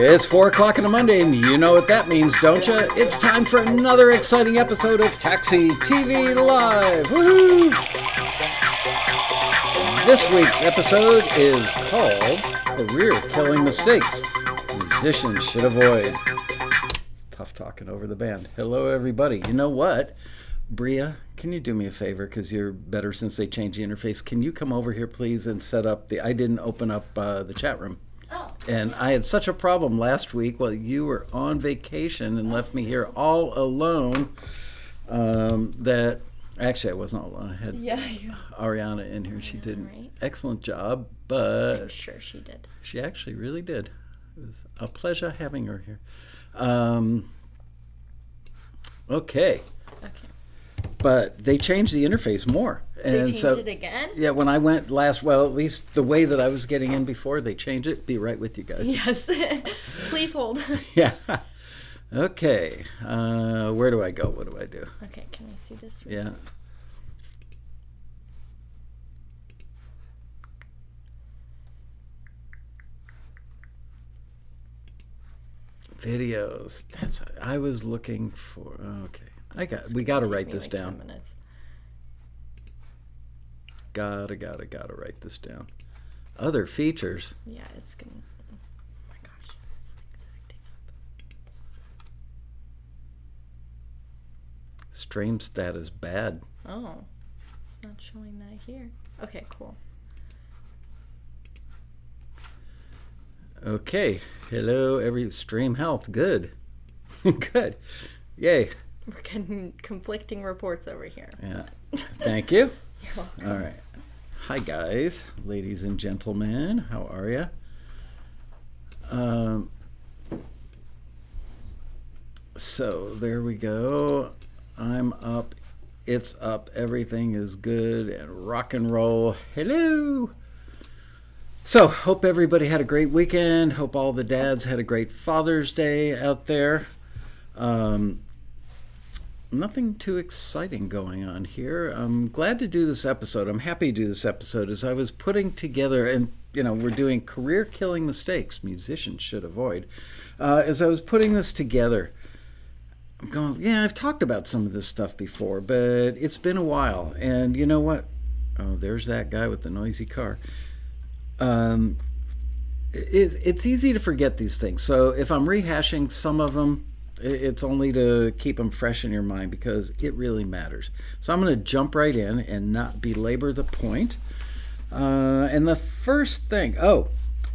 It's 4 o'clock on a Monday, and you know what that means, don't you? It's time for another exciting episode of Taxi TV Live. Woohoo! This week's episode is called Career Killing Mistakes Musicians Should Avoid. Tough talking over the band. Hello, everybody. You know what? Bria, can you do me a favor, because you're better since they changed the interface? Can you come over here, please, and set up I didn't open up the chat room. Oh. And I had such a problem last week while you were on vacation and left me here all alone that actually I wasn't all alone. I had Ariana in here. She did an excellent job, but I'm sure she did. She actually really did. It was a pleasure having her here. Okay. But they changed the interface more. And they changed it again? Yeah, when I went at least the way that I was getting in before they changed it. Be right with you guys. Yes. Please hold. Yeah. Okay. Where do I go? What do I do? Okay, can I see this? Yeah. Videos. That's what I was looking for. Okay. We got to write this down. 10 minutes. Gotta write this down. Other features. Yeah, it's gonna. Oh my gosh, this thing's acting up. Stream status bad. Oh, it's not showing that here. Okay, cool. Okay. Hello, stream health. Good. Good. Yay. We're getting conflicting reports over here. Yeah. Thank you. You're welcome. All right. Hi, guys, ladies and gentlemen. How are you? So there we go. I'm up. It's up. Everything is good and rock and roll. Hello. So hope everybody had a great weekend. Hope all the dads had a great Father's Day out there. Nothing too exciting going on here. I'm glad to do this episode. I'm happy to do this episode as I was putting together, and we're doing career killing mistakes musicians should avoid. As I was putting this together, I'm going, I've talked about some of this stuff before, but it's been a while. And you know what? Oh, there's that guy with the noisy car. It's easy to forget these things. So if I'm rehashing some of them, it's only to keep them fresh in your mind because it really matters. So I'm going to jump right in and not belabor the point. And the first thing,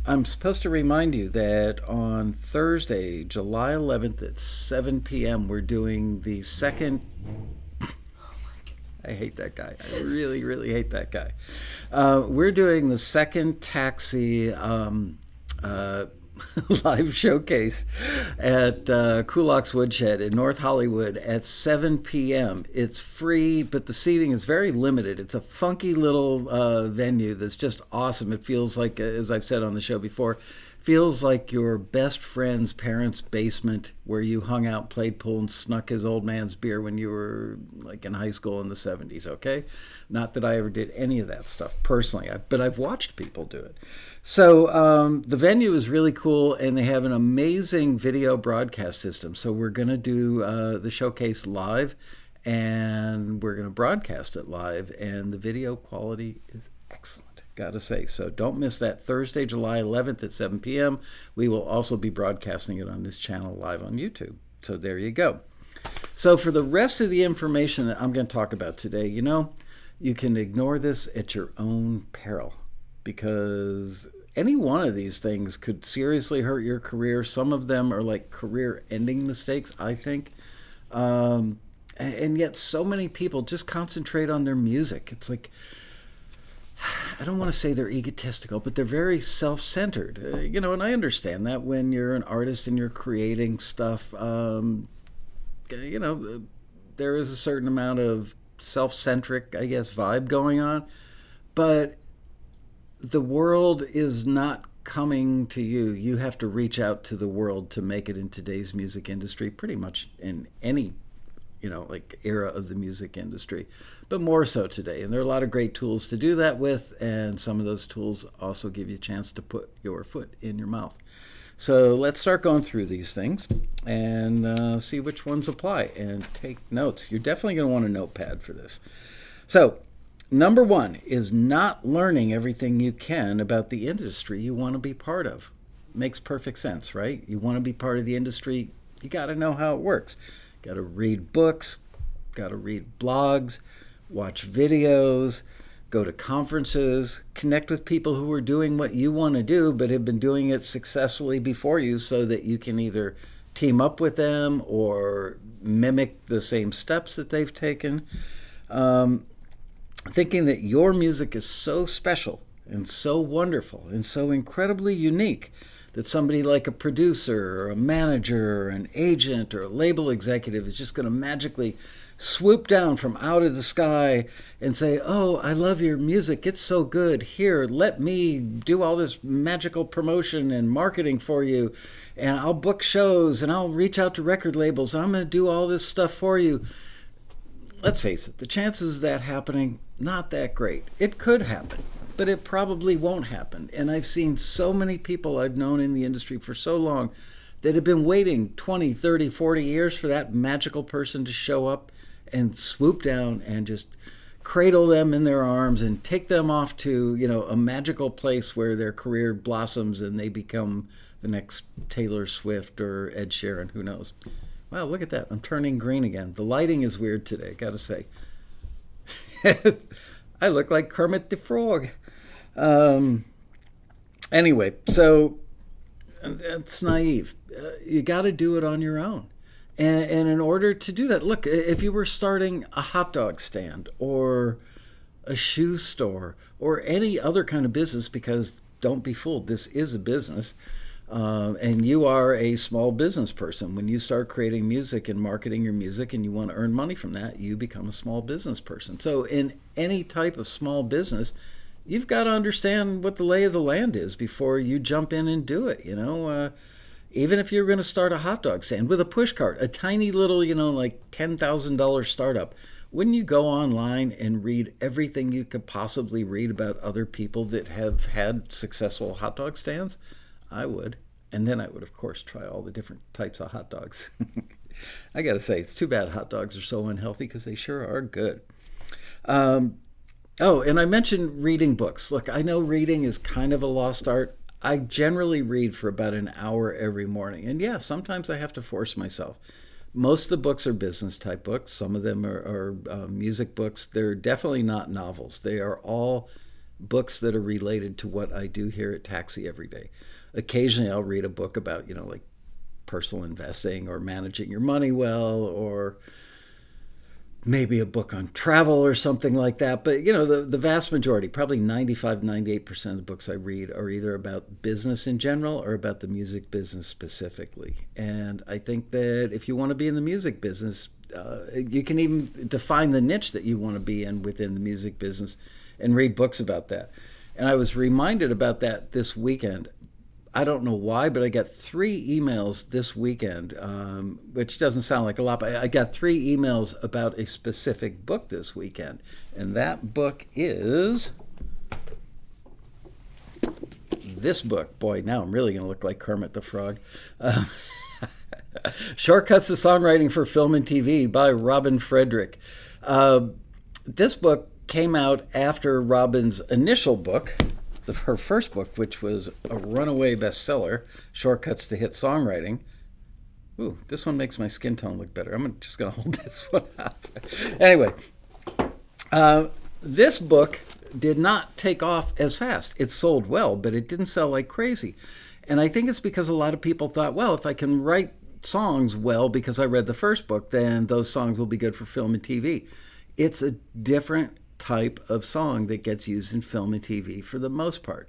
I'm supposed to remind you that on Thursday, July 11th at 7 p.m., we're doing the second... I hate that guy. I really, really hate that guy. We're doing the second Taxi live showcase at Kulak's Woodshed in North Hollywood at 7 p.m. It's free, but the seating is very limited. It's a funky little venue that's just awesome. It feels like, as I've said on the show before, feels like your best friend's parents' basement where you hung out, played pool, and snuck his old man's beer when you were like in high school in the 70s, okay? Not that I ever did any of that stuff personally, but I've watched people do it. So the venue is really cool, and they have an amazing video broadcast system. So we're going to do the showcase live, and we're going to broadcast it live, and the video quality is excellent. Gotta say. So don't miss that Thursday, July 11th at 7 p.m. We will also be broadcasting it on this channel live on YouTube. So there you go. So for the rest of the information that I'm going to talk about today, you can ignore this at your own peril because any one of these things could seriously hurt your career. Some of them are like career-ending mistakes, I think. And yet so many people just concentrate on their music. It's like... I don't want to say they're egotistical, but they're very self-centered. And I understand that when you're an artist and you're creating stuff, there is a certain amount of self-centric, I guess, vibe going on. But the world is not coming to you. You have to reach out to the world to make it in today's music industry, pretty much in any like era of the music industry, but more so today. And there are a lot of great tools to do that with, and some of those tools also give you a chance to put your foot in your mouth. So let's start going through these things and see which ones apply and take notes. You're definitely going to want a notepad for this. So number one is not learning everything you can about the industry you want to be part of. Makes perfect sense, right? You want to be part of the industry, you got to know how it works. Got to read books, got to read blogs, watch videos, go to conferences, connect with people who are doing what you want to do but have been doing it successfully before you, so that you can either team up with them or mimic the same steps that they've taken. Thinking that your music is so special and so wonderful and so incredibly unique that somebody like a producer or a manager or an agent or a label executive is just going to magically swoop down from out of the sky and say, oh, I love your music, it's so good, here, let me do all this magical promotion and marketing for you, and I'll book shows and I'll reach out to record labels, I'm going to do all this stuff for you. Let's face it, the chances of that happening, not that great. It could happen, but it probably won't happen. And I've seen so many people I've known in the industry for so long that have been waiting 20, 30, 40 years for that magical person to show up and swoop down and just cradle them in their arms and take them off to, a magical place where their career blossoms and they become the next Taylor Swift or Ed Sheeran, who knows. Wow, look at that. I'm turning green again. The lighting is weird today, gotta say. I look like Kermit the Frog. Anyway, so that's naive. You got to do it on your own. And in order to do that, look, if you were starting a hot dog stand or a shoe store or any other kind of business, because don't be fooled, this is a business, and you are a small business person. When you start creating music and marketing your music and you want to earn money from that, you become a small business person. So in any type of small business, you've got to understand what the lay of the land is before you jump in and do it. Even if you're going to start a hot dog stand with a push cart, a tiny little, like $10,000 startup, wouldn't you go online and read everything you could possibly read about other people that have had successful hot dog stands? I would. And then I would, of course, try all the different types of hot dogs. I got to say, it's too bad hot dogs are so unhealthy, because they sure are good. And I mentioned reading books. Look, I know reading is kind of a lost art. I generally read for about an hour every morning. And yeah, sometimes I have to force myself. Most of the books are business type books. Some of them are music books. They're definitely not novels. They are all books that are related to what I do here at Taxi every day. Occasionally I'll read a book about, like personal investing or managing your money well, or maybe a book on travel or something like that. But, the vast majority, probably 95, 98% of the books I read are either about business in general or about the music business specifically. And I think that if you want to be in the music business, you can even define the niche that you want to be in within the music business and read books about that. And I was reminded about that this weekend. I don't know why, but I got 3 emails this weekend, which doesn't sound like a lot, but I got 3 emails about a specific book this weekend. And that book is this book. Boy, now I'm really going to look like Kermit the Frog. Shortcuts to Songwriting for Film and TV by Robin Frederick. This book came out after Robin's initial book, her first book, which was a runaway bestseller, Shortcuts to Hit Songwriting. Ooh, this one makes my skin tone look better. I'm just going to hold this one up. Anyway, this book did not take off as fast. It sold well, but it didn't sell like crazy. And I think it's because a lot of people thought, well, if I can write songs well because I read the first book, then those songs will be good for film and TV. It's a different type of song that gets used in film and TV for the most part.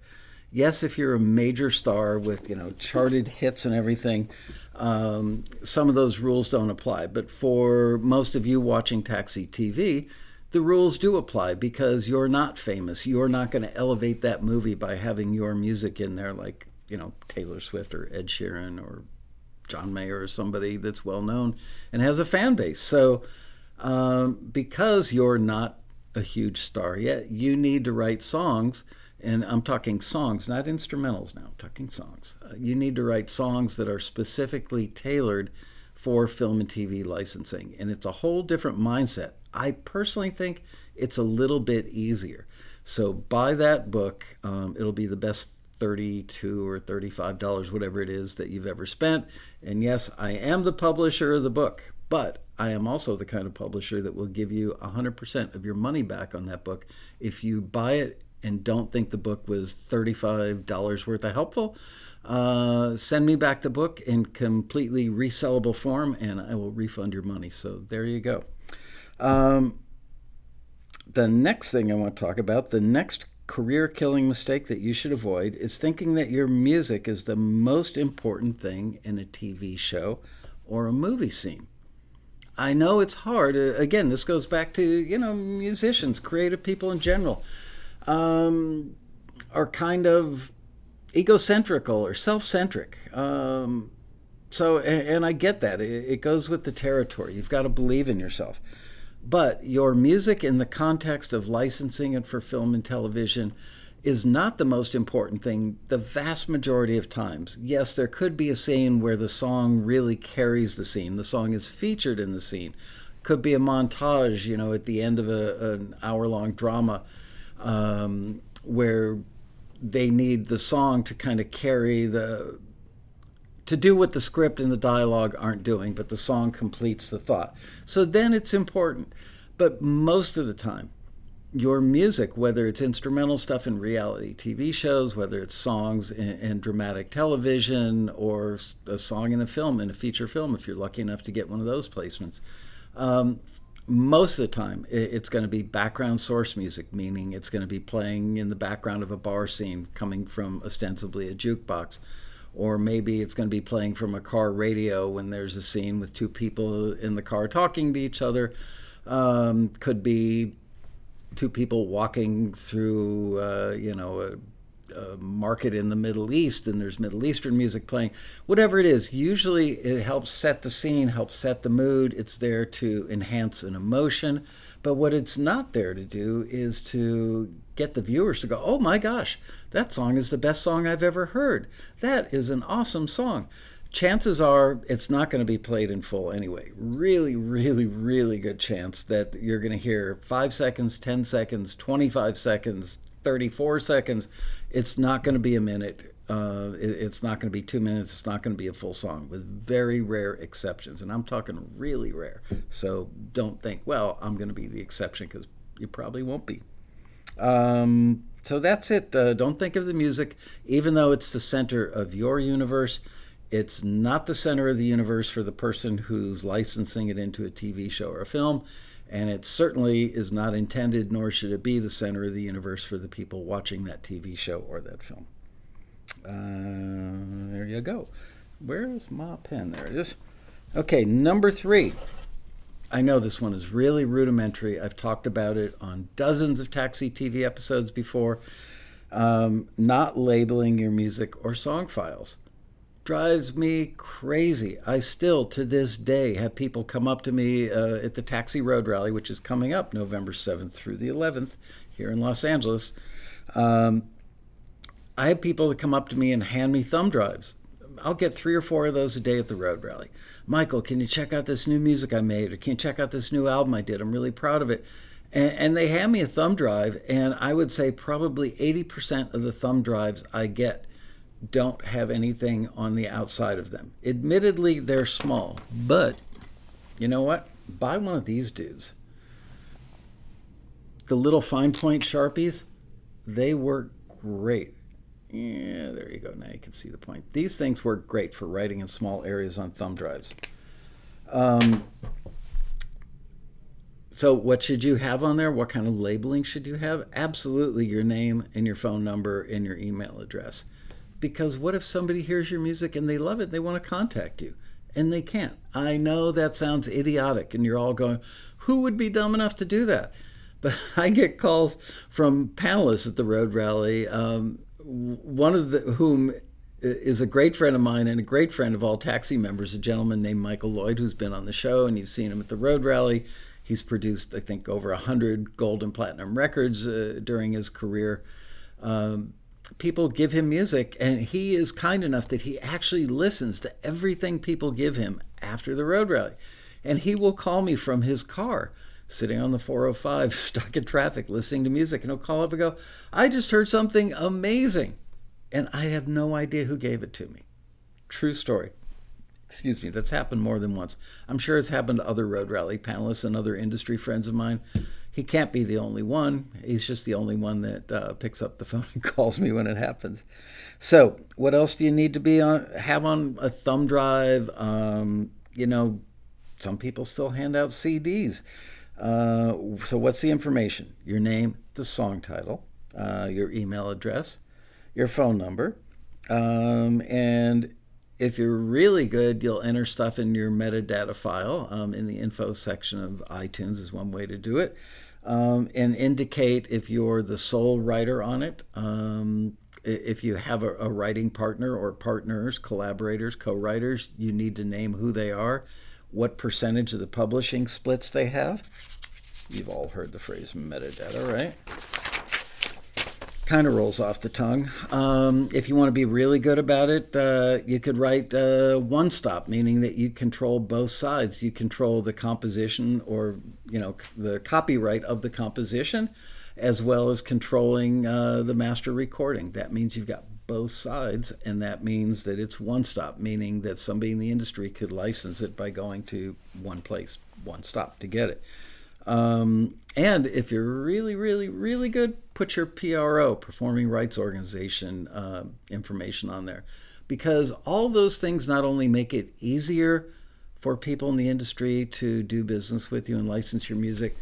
Yes, if you're a major star with, charted hits and everything, some of those rules don't apply. But for most of you watching Taxi TV, the rules do apply because you're not famous. You're not going to elevate that movie by having your music in there like, Taylor Swift or Ed Sheeran or John Mayer or somebody that's well known and has a fan base. So because you're not a huge star yet, you need to write songs. And I'm talking songs, not instrumentals now, I'm talking songs. You need to write songs that are specifically tailored for film and TV licensing. And it's a whole different mindset. I personally think it's a little bit easier. So buy that book. It'll be the best $32 or $35, whatever it is that you've ever spent. And yes, I am the publisher of the book, but I am also the kind of publisher that will give you 100% of your money back on that book if you buy it and don't think the book was $35 worth of helpful. Send me back the book in completely resellable form, and I will refund your money. So there you go. The next thing I want to talk about, the next career-killing mistake that you should avoid, is thinking that your music is the most important thing in a TV show or a movie scene. I know it's hard. Again, this goes back to, musicians, creative people in general, are kind of egocentrical or self-centric. And I get that. It goes with the territory. You've got to believe in yourself. But your music in the context of licensing it for film and television is not the most important thing the vast majority of times. Yes, there could be a scene where the song really carries the scene. The song is featured in the scene. Could be a montage, at the end of an hour-long drama where they need the song to kind of carry to do what the script and the dialogue aren't doing, but the song completes the thought. So then it's important. But most of the time, your music, whether it's instrumental stuff in reality TV shows, whether it's songs in dramatic television, or a song in a film, in a feature film, if you're lucky enough to get one of those placements, most of the time it's going to be background source music, meaning it's going to be playing in the background of a bar scene coming from ostensibly a jukebox. Or maybe it's going to be playing from a car radio when there's a scene with two people in the car talking to each other. Could be two people walking through, a market in the Middle East and there's Middle Eastern music playing. Whatever it is, usually it helps set the scene, helps set the mood. It's there to enhance an emotion. But what it's not there to do is to get the viewers to go, oh my gosh, that song is the best song I've ever heard. That is an awesome song. Chances are it's not going to be played in full anyway. Really, really, really good chance that you're going to hear 5 seconds, 10 seconds, 25 seconds, 34 seconds. It's not going to be a minute. It's not going to be 2 minutes. It's not going to be a full song, with very rare exceptions. And I'm talking really rare. So don't think, well, I'm going to be the exception, because you probably won't be. So that's it. Don't think of the music, even though it's the center of your universe. It's not the center of the universe for the person who's licensing it into a TV show or a film. And it certainly is not intended, nor should it be the center of the universe for the people watching that TV show or that film. There you go. Where's my pen? There it is. Okay, number 3. I know this one is really rudimentary. I've talked about it on dozens of Taxi TV episodes before. Not labeling your music or song files drives me crazy. I still, to this day, have people come up to me at the Taxi Road Rally, which is coming up November 7th through the 11th here in Los Angeles. I have people that come up to me and hand me thumb drives. I'll get 3 or 4 of those a day at the Road Rally. Michael, can you check out this new music I made? Or can you check out this new album I did? I'm really proud of it. And they hand me a thumb drive, and I would say probably 80% of the thumb drives I get don't have anything on the outside of them. Admittedly, they're small, but you know what? Buy one of these dudes. The little fine point Sharpies, they work great. Yeah, there you go. Now you can see the point. These things work great for writing in small areas on thumb drives. So what should you have on there? What kind of labeling should you have? Absolutely your name and your phone number and your email address. Because what if somebody hears your music and they love it, they want to contact you, and they can't? I know that sounds idiotic, and you're all going, who would be dumb enough to do that? But I get calls from panelists at the Road Rally, one of whom is a great friend of mine and a great friend of all taxi members, a gentleman named Michael Lloyd, who's been on the show, and you've seen him at the Road Rally. He's produced, I think, over 100 gold and platinum records during his career. People give him music, and he is kind enough that he actually listens to everything people give him after the Road Rally. And he will call me from his car, sitting on the 405, stuck in traffic, listening to music, and he'll call up and go, I just heard something amazing. And I have no idea who gave it to me. True story. Excuse me, that's happened more than once. I'm sure it's happened to other Road Rally panelists and other industry friends of mine. He can't be the only one. He's just the only one that picks up the phone and calls me when it happens. So what else do you need to have on a thumb drive? Some people still hand out CDs. So what's the information? Your name, the song title, your email address, your phone number, and if you're really good, you'll enter stuff in your metadata file in the info section of iTunes is one way to do it, and indicate if you're the sole writer on it. If you have a writing partner or partners, collaborators, co-writers, you need to name who they are, what percentage of the publishing splits they have. You've all heard the phrase metadata, right? Kind of rolls off the tongue. If you want to be really good about it, you could write one stop, meaning that you control both sides. You control the composition or, the copyright of the composition, as well as controlling the master recording. That means you've got both sides, and that means that it's one stop, meaning that somebody in the industry could license it by going to one place, one stop to get it. And if you're really, really, really good, put your PRO, Performing Rights Organization, information on there. Because all those things not only make it easier for people in the industry to do business with you and license your music,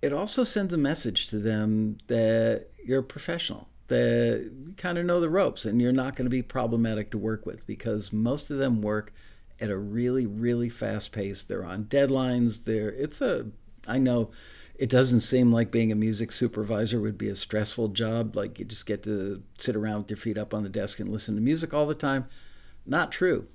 it also sends a message to them that you're a professional, that you kind of know the ropes and you're not going to be problematic to work with, because most of them work at a really, really fast pace. They're on deadlines. I know it doesn't seem like being a music supervisor would be a stressful job, like you just get to sit around with your feet up on the desk and listen to music all the time. Not true.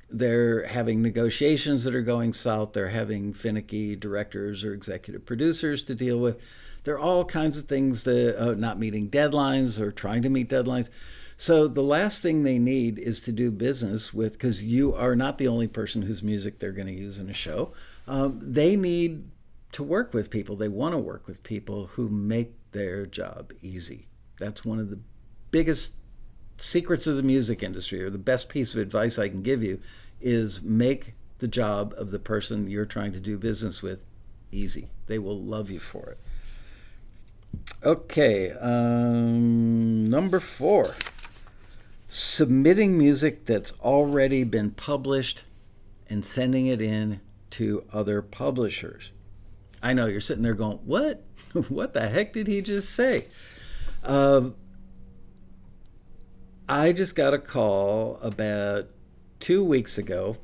They're having negotiations that are going south. They're having finicky directors or executive producers to deal with. There are all kinds of things that not meeting deadlines or trying to meet deadlines. So the last thing they need is to do business with, because you are not the only person whose music they're going to use in a show. They need to work with people. They want to work with people who make their job easy. That's one of the biggest secrets of the music industry, or the best piece of advice I can give you, is make the job of the person you're trying to do business with easy. They will love you for it. Okay, number 4, submitting music that's already been published and sending it in to other publishers. I know you're sitting there going, what? What the heck did he just say? I just got a call about 2 weeks ago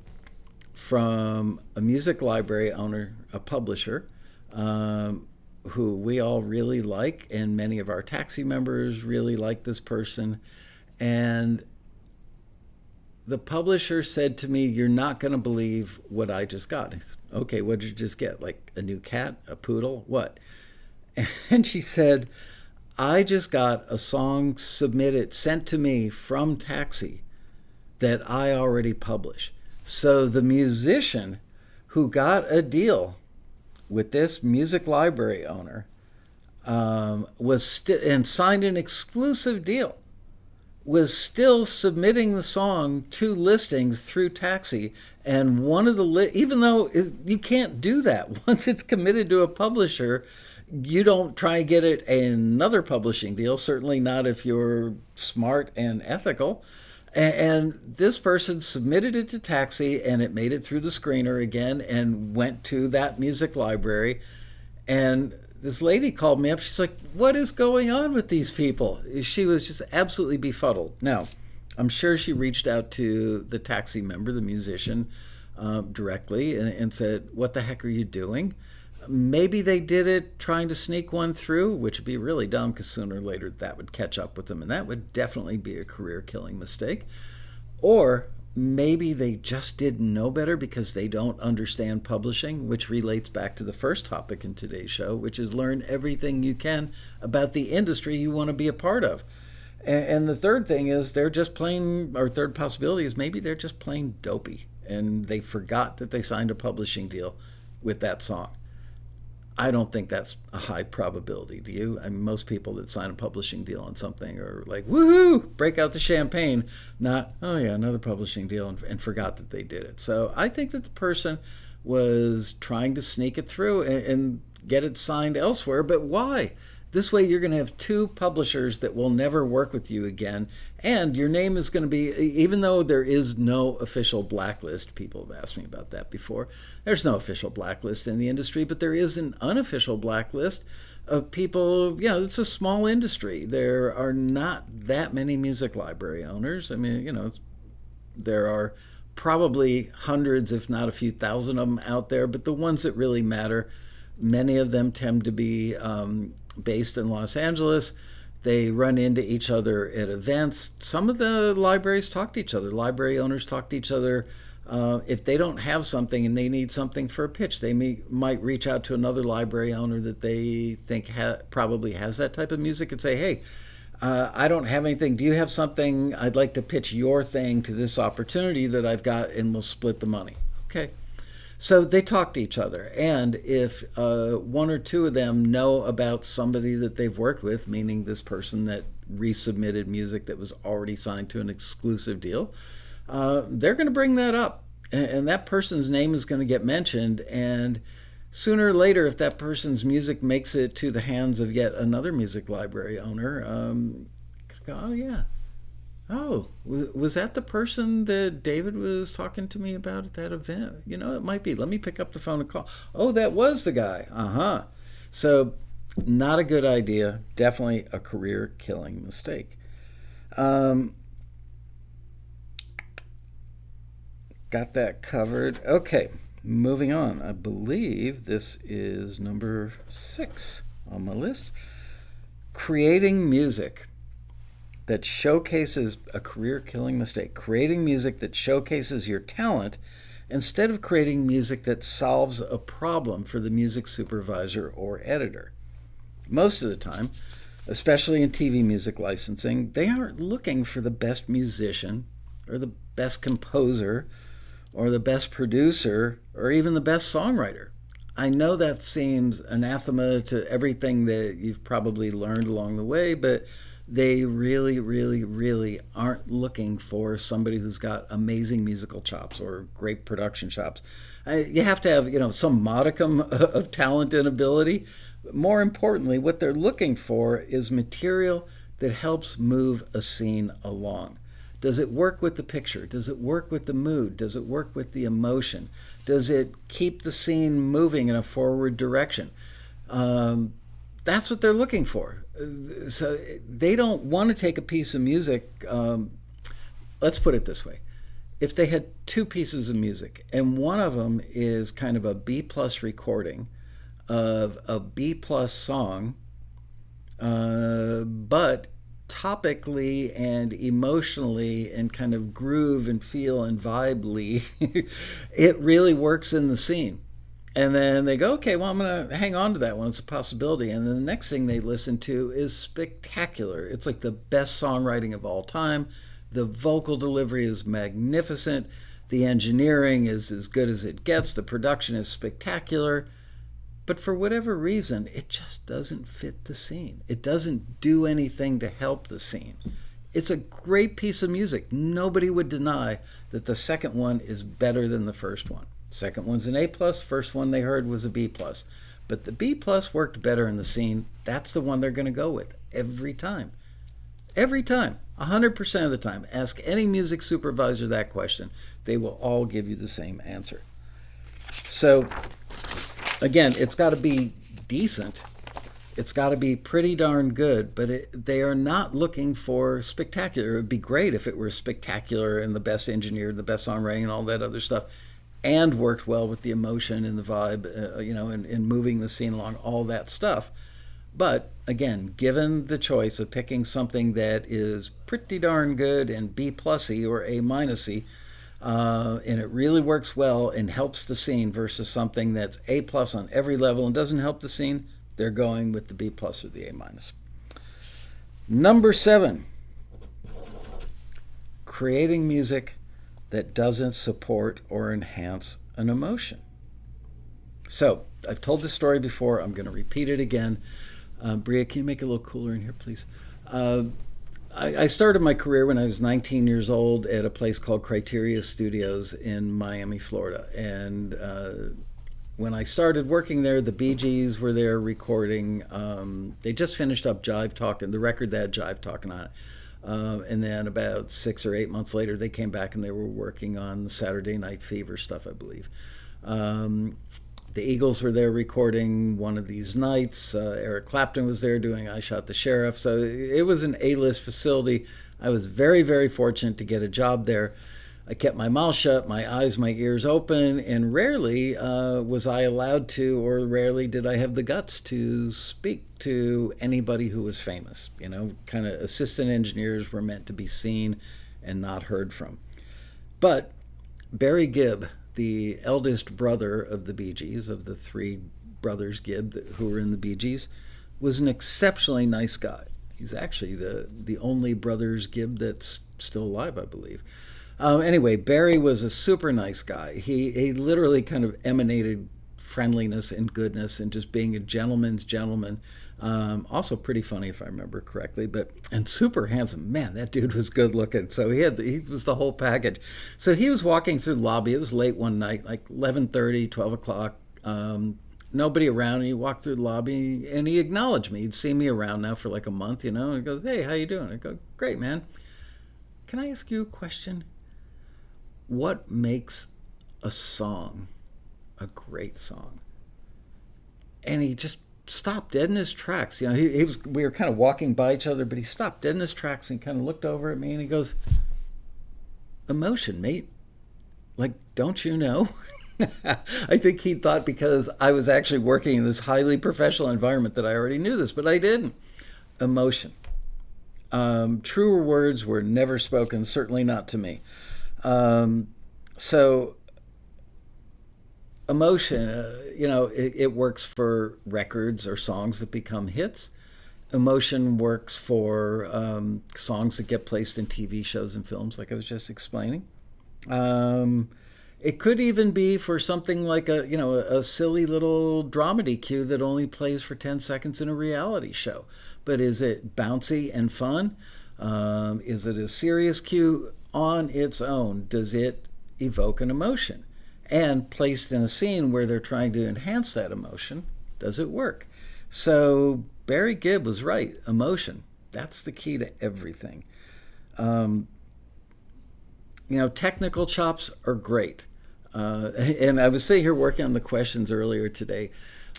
from a music library owner, a publisher, who we all really like, and many of our taxi members really like this person. And the publisher said to me, you're not going to believe what I just got. Okay, what did you just get? Like a new cat, a poodle, what? And she said, I just got a song sent to me from Taxi that I already published. So the musician who got a deal with this music library owner and signed an exclusive deal, was still submitting the song to listings through Taxi. And one of even though you can't do that, once it's committed to a publisher, you don't try and get it another publishing deal, certainly not if you're smart and ethical. And this person submitted it to Taxi, and it made it through the screener again and went to that music library. And this lady called me up. She's like, what is going on with these people? She was just absolutely befuddled. Now, I'm sure she reached out to the Taxi member, the musician, directly and said, what the heck are you doing? Maybe they did it trying to sneak one through, which would be really dumb because sooner or later that would catch up with them, and that would definitely be a career killing mistake. Or maybe they just didn't know better because they don't understand publishing, which relates back to the first topic in today's show, which is learn everything you can about the industry you want to be a part of. And the third thing is they're just plain, or third possibility is maybe they're just plain dopey and they forgot that they signed a publishing deal with that song. I don't think that's a high probability. Do you? I mean, most people that sign a publishing deal on something are like, woohoo, break out the champagne, not, oh yeah, another publishing deal, and forgot that they did it. So I think that the person was trying to sneak it through and get it signed elsewhere. But why? This way you're going to have two publishers that will never work with you again. And your name is going to be, even though there is no official blacklist, people have asked me about that before. There's no official blacklist in the industry, but there is an unofficial blacklist of people, it's a small industry. There are not that many music library owners. I mean, there are probably hundreds, if not a few thousand of them out there, but the ones that really matter, many of them tend to be based in Los Angeles. They run into each other at events. Some of the libraries talk to each other. Library owners talk to each other. If they don't have something and they need something for a pitch, they might reach out to another library owner that they think probably has that type of music and say, hey, I don't have anything. Do you have something? I'd like to pitch your thing to this opportunity that I've got, and we'll split the money. Okay. So they talk to each other, and if one or two of them know about somebody that they've worked with, meaning this person that resubmitted music that was already signed to an exclusive deal, they're going to bring that up, and that person's name is going to get mentioned, and sooner or later, if that person's music makes it to the hands of yet another music library owner, oh yeah. Oh, was that the person that David was talking to me about at that event? It might be. Let me pick up the phone and call. Oh, that was the guy. Uh-huh. So, not a good idea. Definitely a career-killing mistake. Got that covered. Okay, moving on. I believe this is number 6 on my list. Creating music that showcases a career-killing mistake. Creating music that showcases your talent instead of creating music that solves a problem for the music supervisor or editor. Most of the time, especially in TV music licensing, they aren't looking for the best musician or the best composer or the best producer or even the best songwriter. I know that seems anathema to everything that you've probably learned along the way, but they really, really, really aren't looking for somebody who's got amazing musical chops or great production chops. You have to have, some modicum of talent and ability. But more importantly, what they're looking for is material that helps move a scene along. Does it work with the picture? Does it work with the mood? Does it work with the emotion? Does it keep the scene moving in a forward direction? That's what they're looking for. So they don't want to take a piece of music. Let's put it this way. If they had 2 pieces of music and one of them is kind of a B+ recording of a B+ song, but topically and emotionally and kind of groove and feel and vibely, it really works in the scene. And then they go, okay, well, I'm going to hang on to that one. It's a possibility. And then the next thing they listen to is spectacular. It's like the best songwriting of all time. The vocal delivery is magnificent. The engineering is as good as it gets. The production is spectacular. But for whatever reason, it just doesn't fit the scene. It doesn't do anything to help the scene. It's a great piece of music. Nobody would deny that the second one is better than the first one. Second one's an A+, first one they heard was a B+. But the B+ worked better in the scene. That's the one they're going to go with every time. Every time. 100% of the time. Ask any music supervisor that question. They will all give you the same answer. So, again, it's got to be decent. It's got to be pretty darn good, but they are not looking for spectacular. It would be great if it were spectacular and the best engineered, the best songwriting and all that other stuff. and worked well with the emotion and the vibe, and moving the scene along, all that stuff. But again, given the choice of picking something that is pretty darn good and B plusy or A minusy, and it really works well and helps the scene versus something that's A plus on every level and doesn't help the scene, they're going with the B plus or the A minus. Number 7, creating music that doesn't support or enhance an emotion. So, I've told this story before. I'm going to repeat it again. Bria, can you make it a little cooler in here, please? I started my career when I was 19 years old at a place called Criteria Studios in Miami, Florida. And when I started working there, the Bee Gees were there recording. They just finished up Jive Talkin', the record that had Jive Talkin' on it. And then about 6 or 8 months later, they came back and they were working on the Saturday Night Fever stuff, I believe. The Eagles were there recording One of These Nights. Eric Clapton was there doing I Shot the Sheriff. So it was an A-list facility. I was very, very fortunate to get a job there. I kept my mouth shut, my eyes, my ears open, and rarely was I allowed to, or rarely did I have the guts to speak to anybody who was famous. Kind of assistant engineers were meant to be seen and not heard from. But Barry Gibb, the eldest brother of the Bee Gees, of the 3 brothers Gibb who were in the Bee Gees, was an exceptionally nice guy. He's actually the only brothers Gibb that's still alive, I believe. Anyway, Barry was a super nice guy. He literally kind of emanated friendliness and goodness and just being a gentleman's gentleman. Also pretty funny if I remember correctly, and super handsome. Man, that dude was good looking. So he was the whole package. So he was walking through the lobby. It was late one night, like 11:30, 12 o'clock. Nobody around. And he walked through the lobby and he acknowledged me. He'd seen me around now for like a month, And he goes, "Hey, how you doing?" I go, "Great, man. Can I ask you a question? What makes a song a great song?" And he just stopped dead in his tracks. We were kind of walking by each other, but he stopped dead in his tracks and kind of looked over at me and he goes, "Emotion, mate. Like, don't you know?" I think he thought because I was actually working in this highly professional environment that I already knew this, but I didn't. Emotion. Truer words were never spoken, certainly not to me. So emotion, it works for records or songs that become hits. Emotion works for songs that get placed in TV shows and films, like I was just explaining. It could even be for something like a silly little dramedy cue that only plays for 10 seconds in a reality show. But is it bouncy and fun? Is it a serious cue on its own? Does it evoke an emotion? And placed in a scene where they're trying to enhance that emotion, does it work? So Barry Gibb was right. Emotion. That's the key to everything. Technical chops are great. And I was sitting here working on the questions earlier today,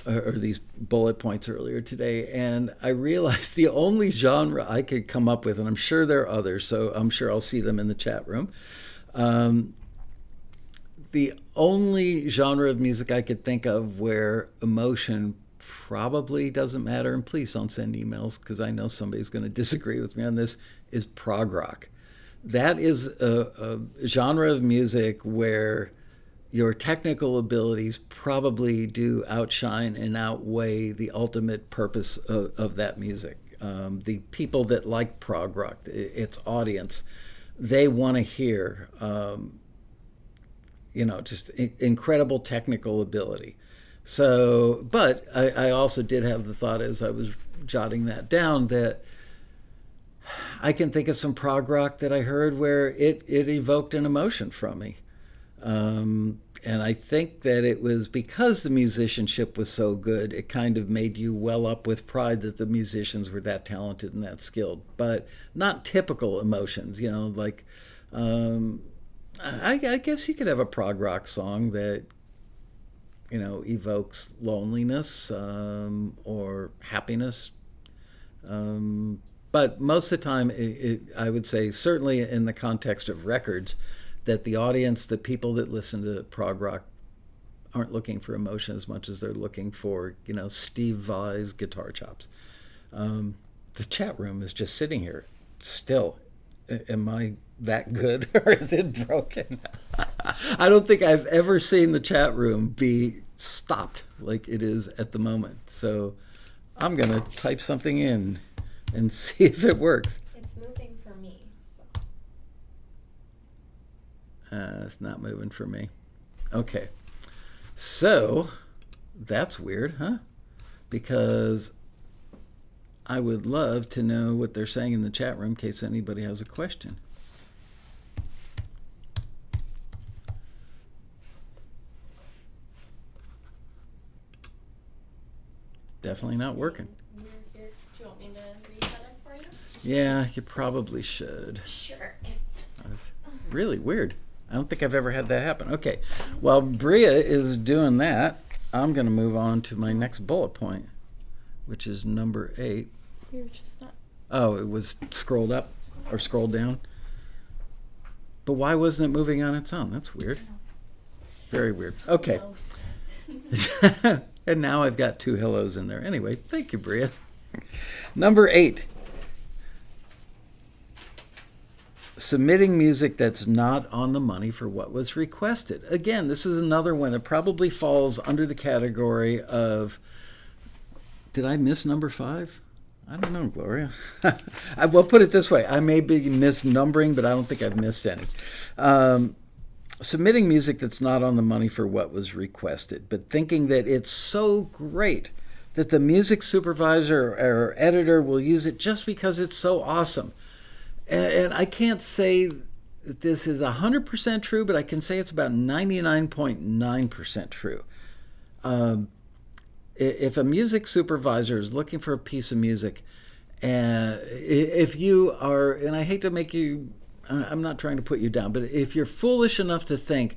or these bullet points earlier today, and I realized the only genre I could come up with, and I'm sure there are others, so I'm sure I'll see them in the chat room. The only genre of music I could think of where emotion probably doesn't matter, and please don't send emails because I know somebody's going to disagree with me on this, is prog rock. That is a genre of music where your technical abilities probably do outshine and outweigh the ultimate purpose of that music. The people that like prog rock, its audience, they want to hear just incredible technical ability. So, but I also did have the thought as I was jotting that down that I can think of some prog rock that I heard where it evoked an emotion from me. And I think that it was because the musicianship was so good, it kind of made you well up with pride that the musicians were that talented and that skilled. But not typical emotions, like I guess you could have a prog rock song that evokes loneliness or happiness. But most of the time, I would say, certainly in the context of records, that the audience, the people that listen to prog rock, aren't looking for emotion as much as they're looking for, Steve Vai's guitar chops. The chat room is just sitting here still. Am I that good, or is it broken? I don't think I've ever seen the chat room be stopped like it is at the moment. So I'm going to type something in and see if it works. It's moving for me. So. It's not moving for me. Okay. So that's weird, huh? Because I would love to know what they're saying in the chat room in case anybody has a question. Definitely not working. You're here. Do you want me to reset it for you? Yeah, you probably should. Sure. That's really weird. I don't think I've ever had that happen. Okay, while Bria is doing that, I'm going to move on to my next bullet point, which is number 8. You're just not. Oh, it was scrolled up or scrolled down. But why wasn't it moving on its own? That's weird. Very weird. Okay. And now I've got 2 hellos in there. Anyway, thank you, Bria. Number 8. Submitting music that's not on the money for what was requested. Again, this is another one that probably falls under the category of, did I miss number 5? I don't know, Gloria. I will put it this way. I may be misnumbering, but I don't think I've missed any. Submitting music that's not on the money for what was requested, but thinking that it's so great that the music supervisor or editor will use it just because it's so awesome. And I can't say that this is 100% true, but I can say it's about 99.9% true. If a music supervisor is looking for a piece of music, and if you are, and I hate to make you, I'm not trying to put you down, but if you're foolish enough to think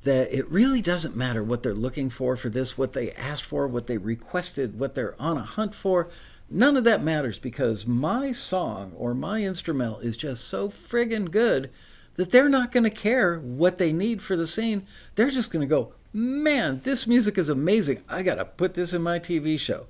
that it really doesn't matter what they're looking for this, what they asked for, what they requested, what they're on a hunt for, none of that matters, because my song or my instrumental is just so friggin' good that they're not going to care what they need for the scene. They're just going to go, man, this music is amazing. I got to put this in my TV show.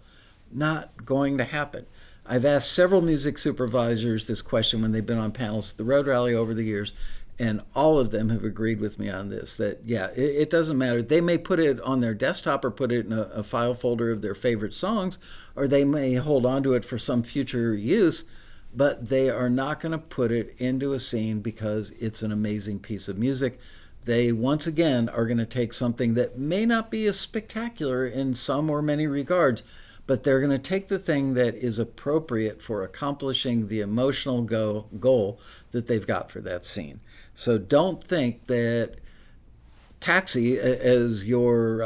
Not going to happen. I've asked several music supervisors this question when they've been on panels at the Road Rally over the years, and all of them have agreed with me on this, that, yeah, it doesn't matter. They may put it on their desktop or put it in a file folder of their favorite songs, or they may hold on to it for some future use, but they are not going to put it into a scene because it's an amazing piece of music. They, once again, are going to take something that may not be as spectacular in some or many regards, but they're going to take the thing that is appropriate for accomplishing the emotional goal that they've got for that scene. So don't think that Taxi as your,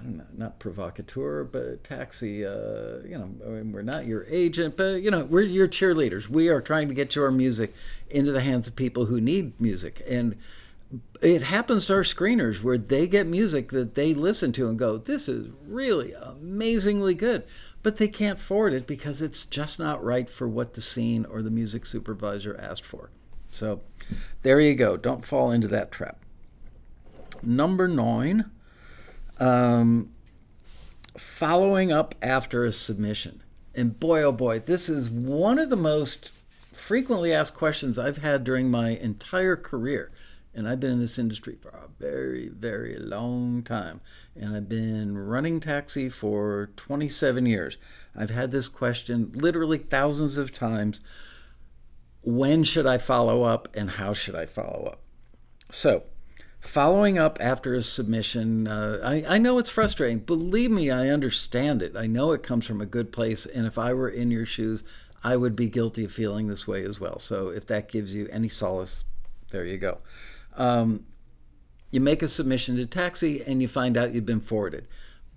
not provocateur, but Taxi, we're not your agent, but, we're your cheerleaders. We are trying to get your music into the hands of people who need music. And it happens to our screeners where they get music that they listen to and go, this is really amazingly good, but they can't forward it because it's just not right for what the scene or the music supervisor asked for. So there you go. Don't fall into that trap. Number 9, following up after a submission. And boy, oh boy, this is one of the most frequently asked questions I've had during my entire career. And I've been in this industry for a very, very long time. And I've been running Taxi for 27 years. I've had this question literally thousands of times. When should I follow up and how should I follow up? So, following up after a submission, I know it's frustrating. Believe me, I understand it. I know it comes from a good place. And if I were in your shoes, I would be guilty of feeling this way as well. So if that gives you any solace, there you go. You make a submission to Taxi and you find out you've been forwarded.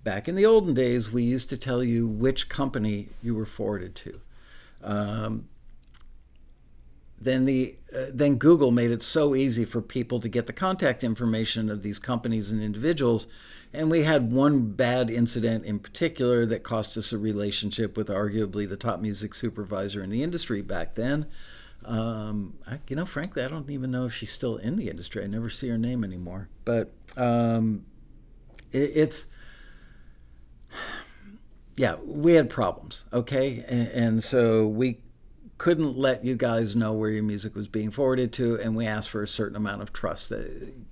Back in the olden days, we used to tell you which company you were forwarded to. Then Google made it so easy for people to get the contact information of these companies and individuals. And we had one bad incident in particular that cost us a relationship with arguably the top music supervisor in the industry back then. Frankly, I don't even know if she's still in the industry. I never see her name anymore. But it's yeah, we had problems, okay, and so we couldn't let you guys know where your music was being forwarded to, and we asked for a certain amount of trust.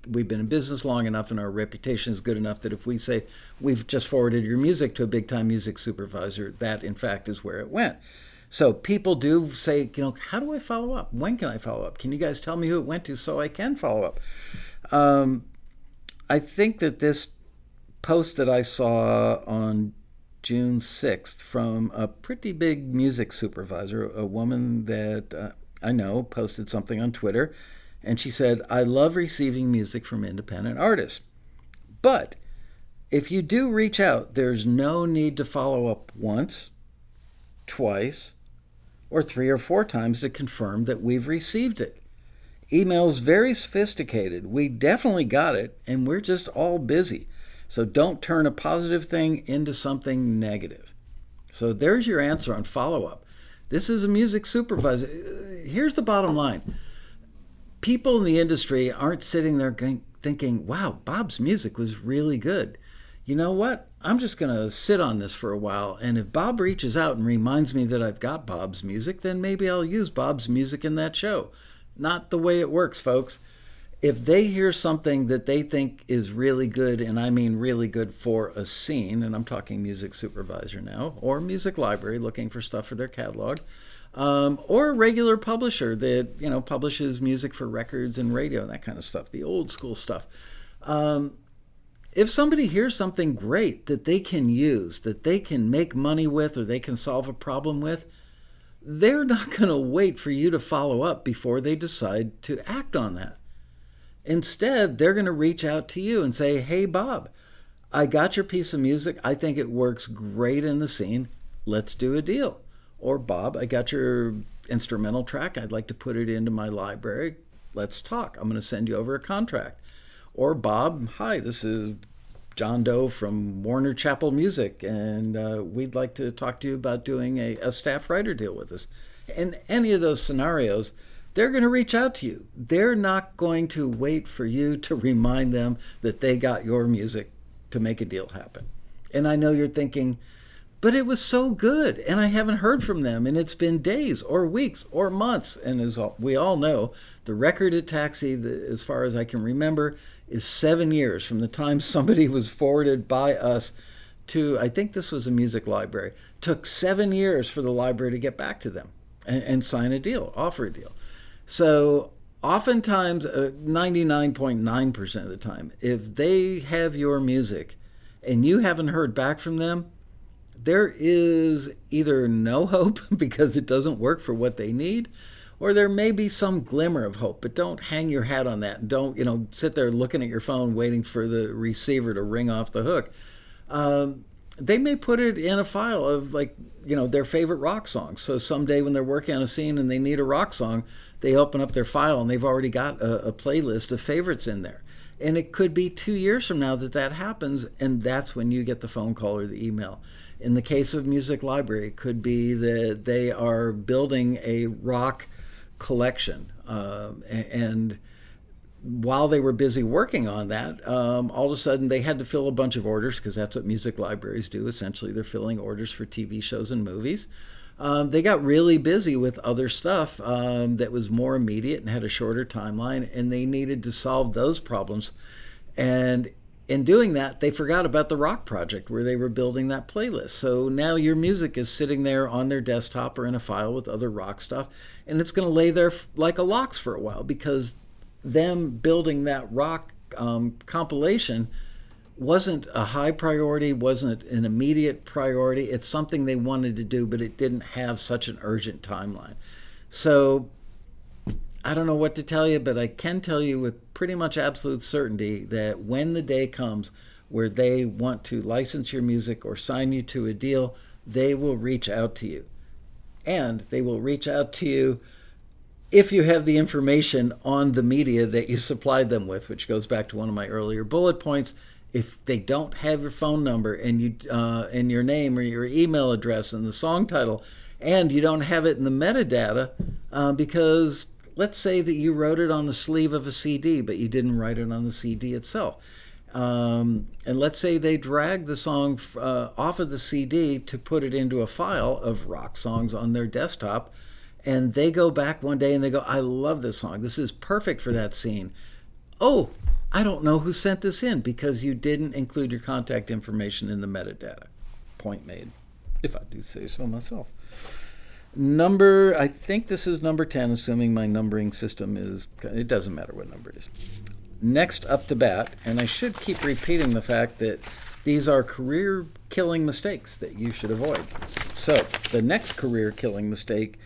We've been in business long enough and our reputation is good enough that if we say we've just forwarded your music to a big time music supervisor, that in fact is where it went. So people do say, how do I follow up? When can I follow up? Can you guys tell me who it went to so I can follow up? I think that this post that I saw on June 6th from a pretty big music supervisor, a woman that I know, posted something on Twitter, and she said, I love receiving music from independent artists. But if you do reach out, there's no need to follow up once, twice, or 3 or 4 times to confirm that we've received it. Email's very sophisticated. We definitely got it, and we're just all busy. So don't turn a positive thing into something negative. So there's your answer on follow-up. This is a music supervisor. Here's the bottom line. People in the industry aren't sitting there thinking, wow, Bob's music was really good. You know what? I'm just going to sit on this for a while, and if Bob reaches out and reminds me that I've got Bob's music, then maybe I'll use Bob's music in that show. Not the way it works, folks. If they hear something that they think is really good, and I mean really good for a scene, and I'm talking music supervisor now, or music library looking for stuff for their catalog, or a regular publisher that publishes music for records and radio and that kind of stuff, the old school stuff. If somebody hears something great that they can use, that they can make money with, or they can solve a problem with, they're not going to wait for you to follow up before they decide to act on that. Instead, they're going to reach out to you and say, hey, Bob, I got your piece of music. I think it works great in the scene. Let's do a deal. Or, Bob, I got your instrumental track. I'd like to put it into my library. Let's talk. I'm going to send you over a contract. Or, Bob, hi, this is John Doe from Warner Chappell Music, and we'd like to talk to you about doing a staff writer deal with us. In any of those scenarios, they're going to reach out to you. They're not going to wait for you to remind them that they got your music to make a deal happen. And I know you're thinking, but it was so good, and I haven't heard from them, and it's been days or weeks or months. And as we all know, the record at Taxi, as far as I can remember, is 7 years from the time somebody was forwarded by us to, I think this was a music library. Took 7 years for the library to get back to them and sign a deal, offer a deal. So oftentimes, 99.9% of the time, if they have your music and you haven't heard back from them, there is either no hope because it doesn't work for what they need, or there may be some glimmer of hope. But don't hang your hat on that. Don't sit there looking at your phone waiting for the receiver to ring off the hook. They may put it in a file of their favorite rock songs. So someday when they're working on a scene and they need a rock song, they open up their file and they've already got a playlist of favorites in there. And it could be 2 years from now that happens, and that's when you get the phone call or the email. In the case of Music Library, it could be that they are building a rock collection, and while they were busy working on that, all of a sudden they had to fill a bunch of orders, because that's what music libraries do. Essentially, they're filling orders for TV shows and movies. They got really busy with other stuff that was more immediate and had a shorter timeline, and they needed to solve those problems. And in doing that, they forgot about the rock project where they were building that playlist. So now your music is sitting there on their desktop or in a file with other rock stuff, and it's going to lay there like a lox for a while, because them building that rock compilation wasn't a high priority, wasn't an immediate priority. It's something they wanted to do, but it didn't have such an urgent timeline. So I don't know what to tell you, but I can tell you with pretty much absolute certainty that when the day comes where they want to license your music or sign you to a deal, they will reach out to you. And they will reach out to you if you have the information on the media that you supplied them with, which goes back to one of my earlier bullet points. If they don't have your phone number and you and your name or your email address and the song title, And you don't have it in the metadata because let's say that you wrote it on the sleeve of a CD, but you didn't write it on the CD itself. And let's say they drag the song off of the CD to put it into a file of rock songs on their desktop. And they go back one day and they go, I love this song. This is perfect for that scene. Oh, I don't know who sent this in because you didn't include your contact information in the metadata. Point made, if I do say so myself. I think this is number 10, assuming my numbering system is, it doesn't matter what number it is. Next up to bat, and I should keep repeating the fact that these are career-killing mistakes that you should avoid. So, the next career-killing mistake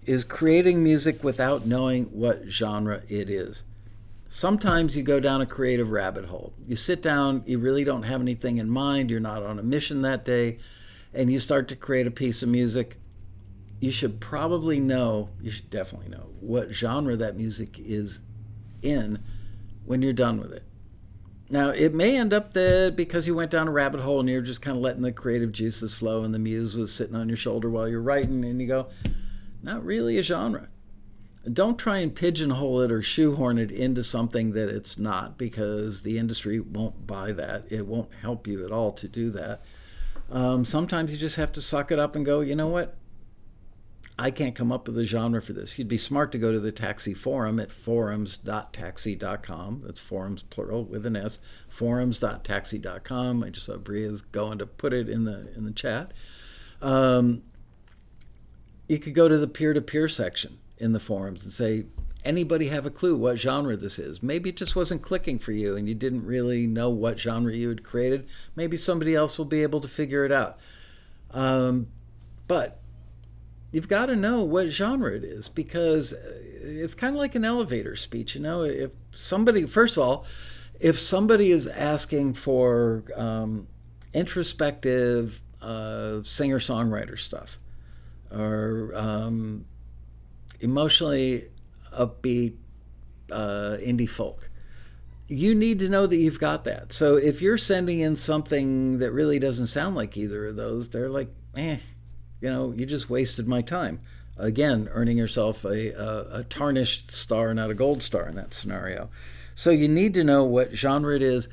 is creating music without knowing what genre it is. Sometimes you go down a creative rabbit hole. You sit down, you really don't have anything in mind, you're not on a mission that day, and you start to create a piece of music. You should definitely know what genre that music is in when you're done with it. Now, it may end up that because you went down a rabbit hole and you're just kind of letting the creative juices flow and the muse was sitting on your shoulder while you're writing and you go, not really a genre. Don't try and pigeonhole it or shoehorn it into something that it's not because the industry won't buy that. It won't help you at all to do that. Sometimes you just have to suck it up and go, you know what? I can't come up with a genre for this. You'd be smart to go to the Taxi Forum at forums.taxi.com. That's forums plural with an S. Forums.taxi.com. I just saw Bria's going to put it in the chat. You could go to the peer-to-peer section in the forums and say, anybody have a clue what genre this is? Maybe it just wasn't clicking for you and you didn't really know what genre you had created. Maybe somebody else will be able to figure it out. But you've got to know what genre it is because it's kind of like an elevator speech. You know, if somebody is asking for introspective singer-songwriter stuff or emotionally upbeat indie folk, you need to know that you've got that. So if you're sending in something that really doesn't sound like either of those, they're like, you just wasted my time. Again, earning yourself a tarnished star, not a gold star in that scenario. So you need to know what genre it is,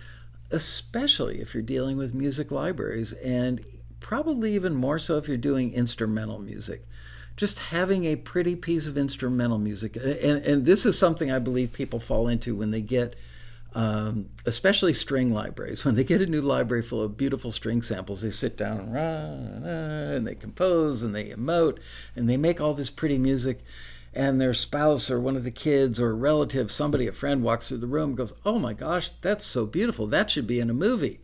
especially if you're dealing with music libraries, and probably even more so if you're doing instrumental music. Just having a pretty piece of instrumental music. And this is something I believe people fall into when they get, especially string libraries. When they get a new library full of beautiful string samples, they sit down and they compose and they emote and they make all this pretty music. And their spouse or one of the kids or a relative, somebody, a friend walks through the room and goes, oh my gosh, that's so beautiful. That should be in a movie.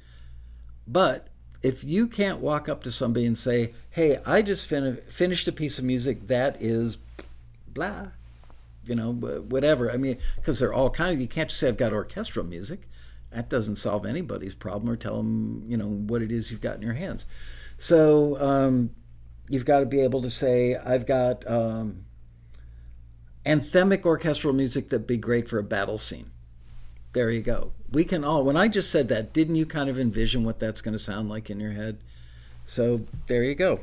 But if you can't walk up to somebody and say, hey, I just finished a piece of music that is blah, whatever. I mean, because they're all kind of, you can't just say I've got orchestral music. That doesn't solve anybody's problem or tell them, what it is you've got in your hands. So you've got to be able to say, I've got anthemic orchestral music that'd be great for a battle scene. There you go. We can all, when I just said that, didn't you kind of envision what that's going to sound like in your head? So there you go.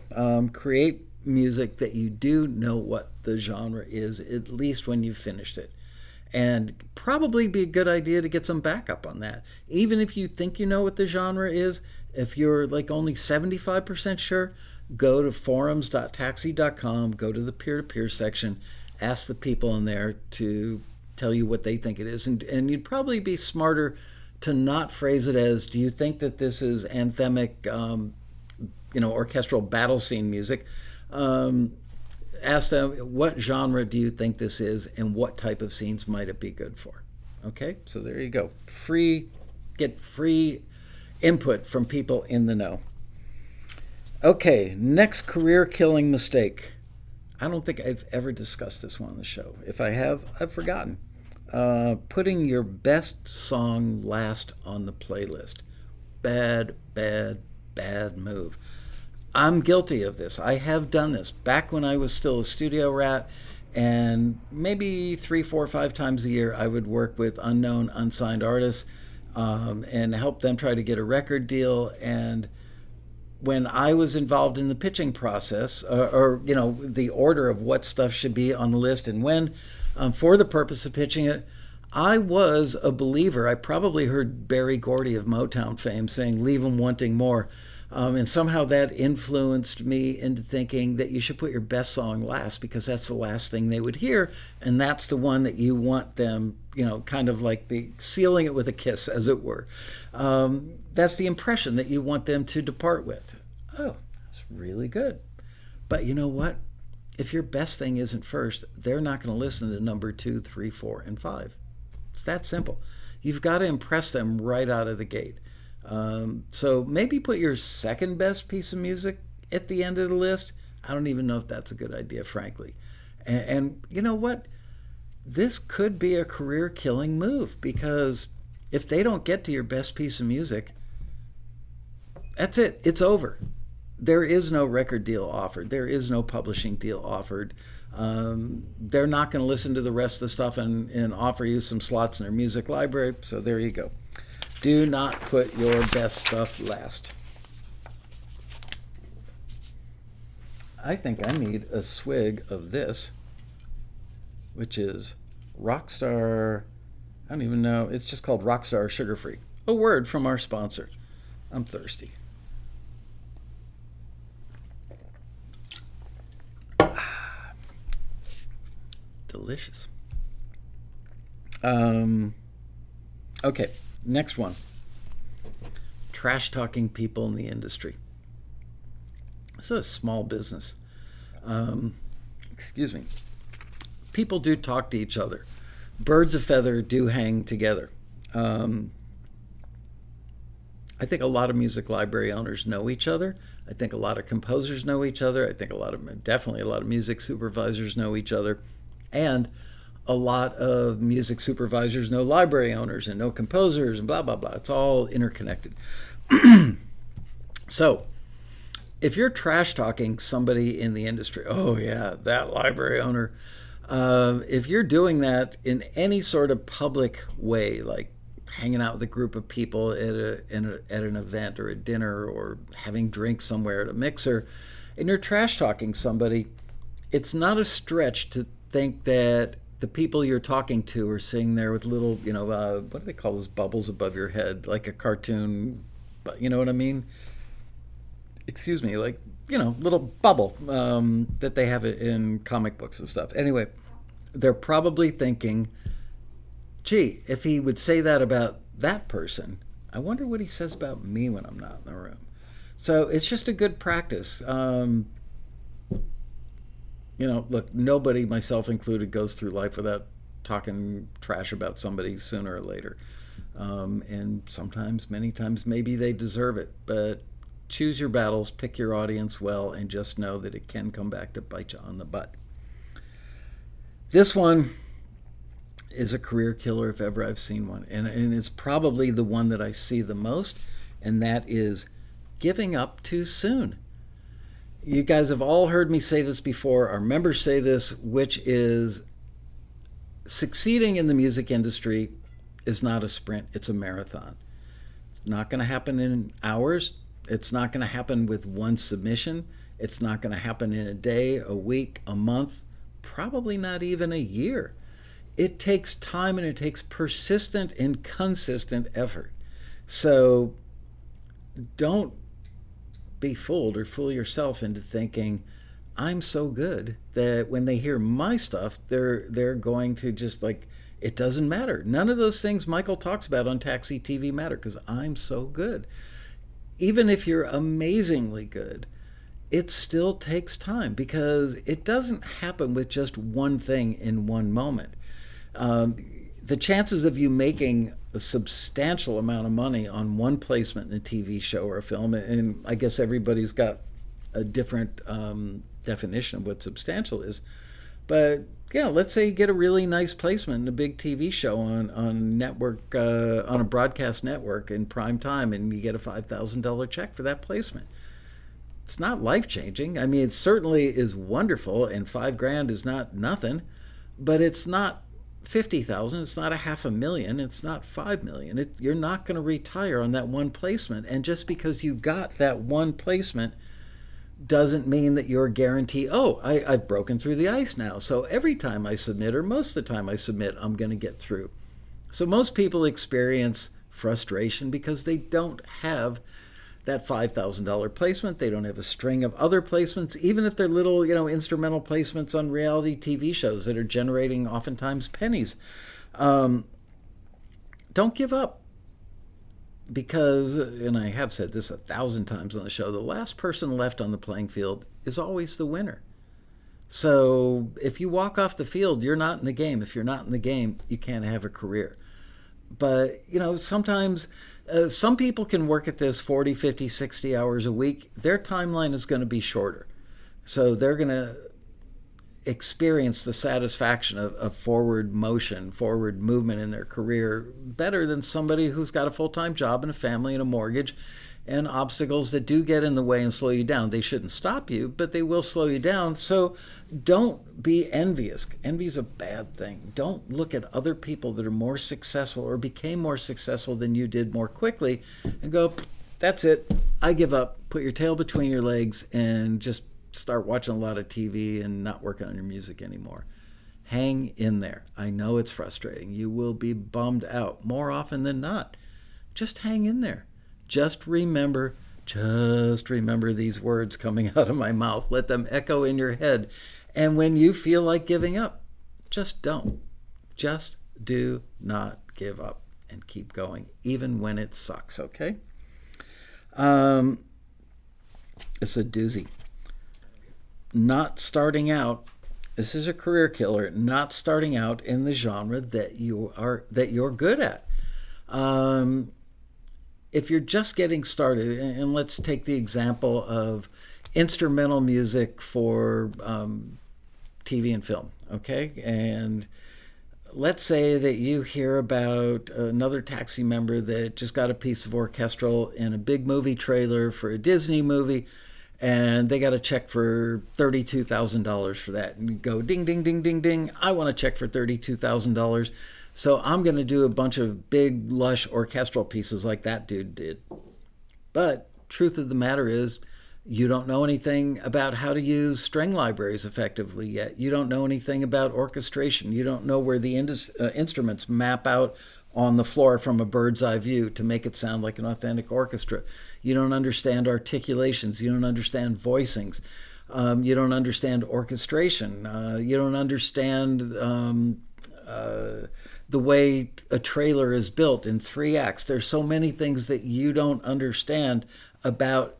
Create music that you do know what the genre is, at least when you've finished it. And probably be a good idea to get some backup on that. Even if you think you know what the genre is, if you're like only 75% sure, go to forums.taxi.com, go to the peer-to-peer section, ask the people in there to tell you what they think it is. And you'd probably be smarter to not phrase it as, do you think that this is anthemic, orchestral battle scene music? Ask them, what genre do you think this is and what type of scenes might it be good for? Okay, so there you go. Get free input from people in the know. Okay, next career-killing mistake. I don't think I've ever discussed this one on the show. If I have, I've forgotten. Putting your best song last on the playlist. Bad move. I'm guilty of this. I have done this back when I was still a studio rat, and maybe 3, 4, 5 times a year I would work with unknown, unsigned artists and help them try to get a record deal. And when I was involved in the pitching process, or the order of what stuff should be on the list and when, for the purpose of pitching it, I was a believer. I probably heard Berry Gordy of Motown fame saying, "Leave them wanting more." And somehow that influenced me into thinking that you should put your best song last, because that's the last thing they would hear. And that's the one that you want them, kind of like the sealing it with a kiss, as it were. That's the impression that you want them to depart with. Oh, that's really good. But you know what? If your best thing isn't first, they're not going to listen to number 2, 3, 4, and 5. It's that simple. You've got to impress them right out of the gate. So maybe put your second best piece of music at the end of the list. I don't even know if that's a good idea, frankly. And you know what? This could be a career-killing move, because if they don't get to your best piece of music, that's it. It's over. There is no record deal offered. There is no publishing deal offered. They're not going to listen to the rest of the stuff and offer you some slots in their music library. So there you go. Do not put your best stuff last. I think I need a swig of this, which is Rockstar. I don't even know. It's just called Rockstar Sugar Free. A word from our sponsor. I'm thirsty. Delicious. Okay, next one. Trash talking people in the industry. This is a small business. Excuse me. People do talk to each other. Birds of feather do hang together. I think a lot of music library owners know each other. I think a lot of composers know each other. I think definitely a lot of music supervisors know each other. And a lot of music supervisors know library owners and know composers and blah, blah, blah. It's all interconnected. So if you're trash talking somebody in the industry, oh yeah, that library owner, if you're doing that in any sort of public way, like hanging out with a group of people at an event or a dinner or having drinks somewhere at a mixer, and you're trash talking somebody, it's not a stretch to think that the people you're talking to are sitting there with little, what do they call those bubbles above your head, like a cartoon, but you know what I mean? Excuse me, like, little bubble that they have in comic books and stuff. Anyway, they're probably thinking, gee, if he would say that about that person, I wonder what he says about me when I'm not in the room. So it's just a good practice. Look, nobody, myself included, goes through life without talking trash about somebody sooner or later. And sometimes, many times, maybe they deserve it. But choose your battles, pick your audience well, and just know that it can come back to bite you on the butt. This one is a career killer if ever I've seen one. And it's probably the one that I see the most, and that is giving up too soon. You guys have all heard me say this before. Our members say this, which is succeeding in the music industry is not a sprint, it's a marathon. It's not going to happen in hours. It's not going to happen with one submission. It's not going to happen in a day, a week, a month, probably not even a year. It takes time, and it takes persistent and consistent effort. So don't be fooled or fool yourself into thinking I'm so good that when they hear my stuff, they're going to just like, it doesn't matter. None of those things Michael talks about on Taxi TV matter, because I'm so good. Even if you're amazingly good, it still takes time, because it doesn't happen with just one thing in one moment. The chances of you making a substantial amount of money on one placement in a TV show or a film, and I guess everybody's got a different definition of what substantial is, but let's say you get a really nice placement in a big TV show on network, on a broadcast network in prime time, and you get a $5,000 check for that placement. It's not life-changing. I mean, it certainly is wonderful, and $5,000 is not nothing, but it's not 50,000. It's not a half a million. It's not 5 million. You're not going to retire on that one placement. And just because you got that one placement doesn't mean that you're guaranteed, I've broken through the ice now. So every time I submit, or most of the time I submit, I'm going to get through. So most people experience frustration because they don't have that $5,000 placement. They don't have a string of other placements, even if they're little, instrumental placements on reality TV shows that are generating oftentimes pennies. Don't give up, because, and I have said this 1,000 times on the show, the last person left on the playing field is always the winner. So if you walk off the field, you're not in the game. If you're not in the game, you can't have a career. But, sometimes some people can work at this 40, 50, 60 hours a week. Their timeline is going to be shorter. So they're going to experience the satisfaction of forward motion, forward movement in their career better than somebody who's got a full-time job and a family and a mortgage and obstacles that do get in the way and slow you down. They shouldn't stop you, but they will slow you down. So don't be envious. Envy is a bad thing. Don't look at other people that are more successful or became more successful than you did more quickly and go, that's it, I give up. Put your tail between your legs and just start watching a lot of TV and not working on your music anymore. Hang in there. I know it's frustrating. You will be bummed out more often than not. Just hang in there. Just remember these words coming out of my mouth. Let them echo in your head. And when you feel like giving up, just don't. Just do not give up and keep going, even when it sucks, okay? It's a doozy. Not starting out, this is a career killer, not starting out in the genre that you're good at. If you're just getting started, and let's take the example of instrumental music for TV and film, okay? And let's say that you hear about another Taxi member that just got a piece of orchestral in a big movie trailer for a Disney movie, and they got a check for $32,000 for that. And you go, ding, ding, ding, ding, ding, I want a check for $32,000. So I'm going to do a bunch of big, lush orchestral pieces like that dude did. But truth of the matter is, you don't know anything about how to use string libraries effectively yet. You don't know anything about orchestration. You don't know where the instruments map out on the floor from a bird's eye view to make it sound like an authentic orchestra. You don't understand articulations. You don't understand voicings. You don't understand orchestration. You don't understand the way a trailer is built in 3 acts. There's so many things that you don't understand about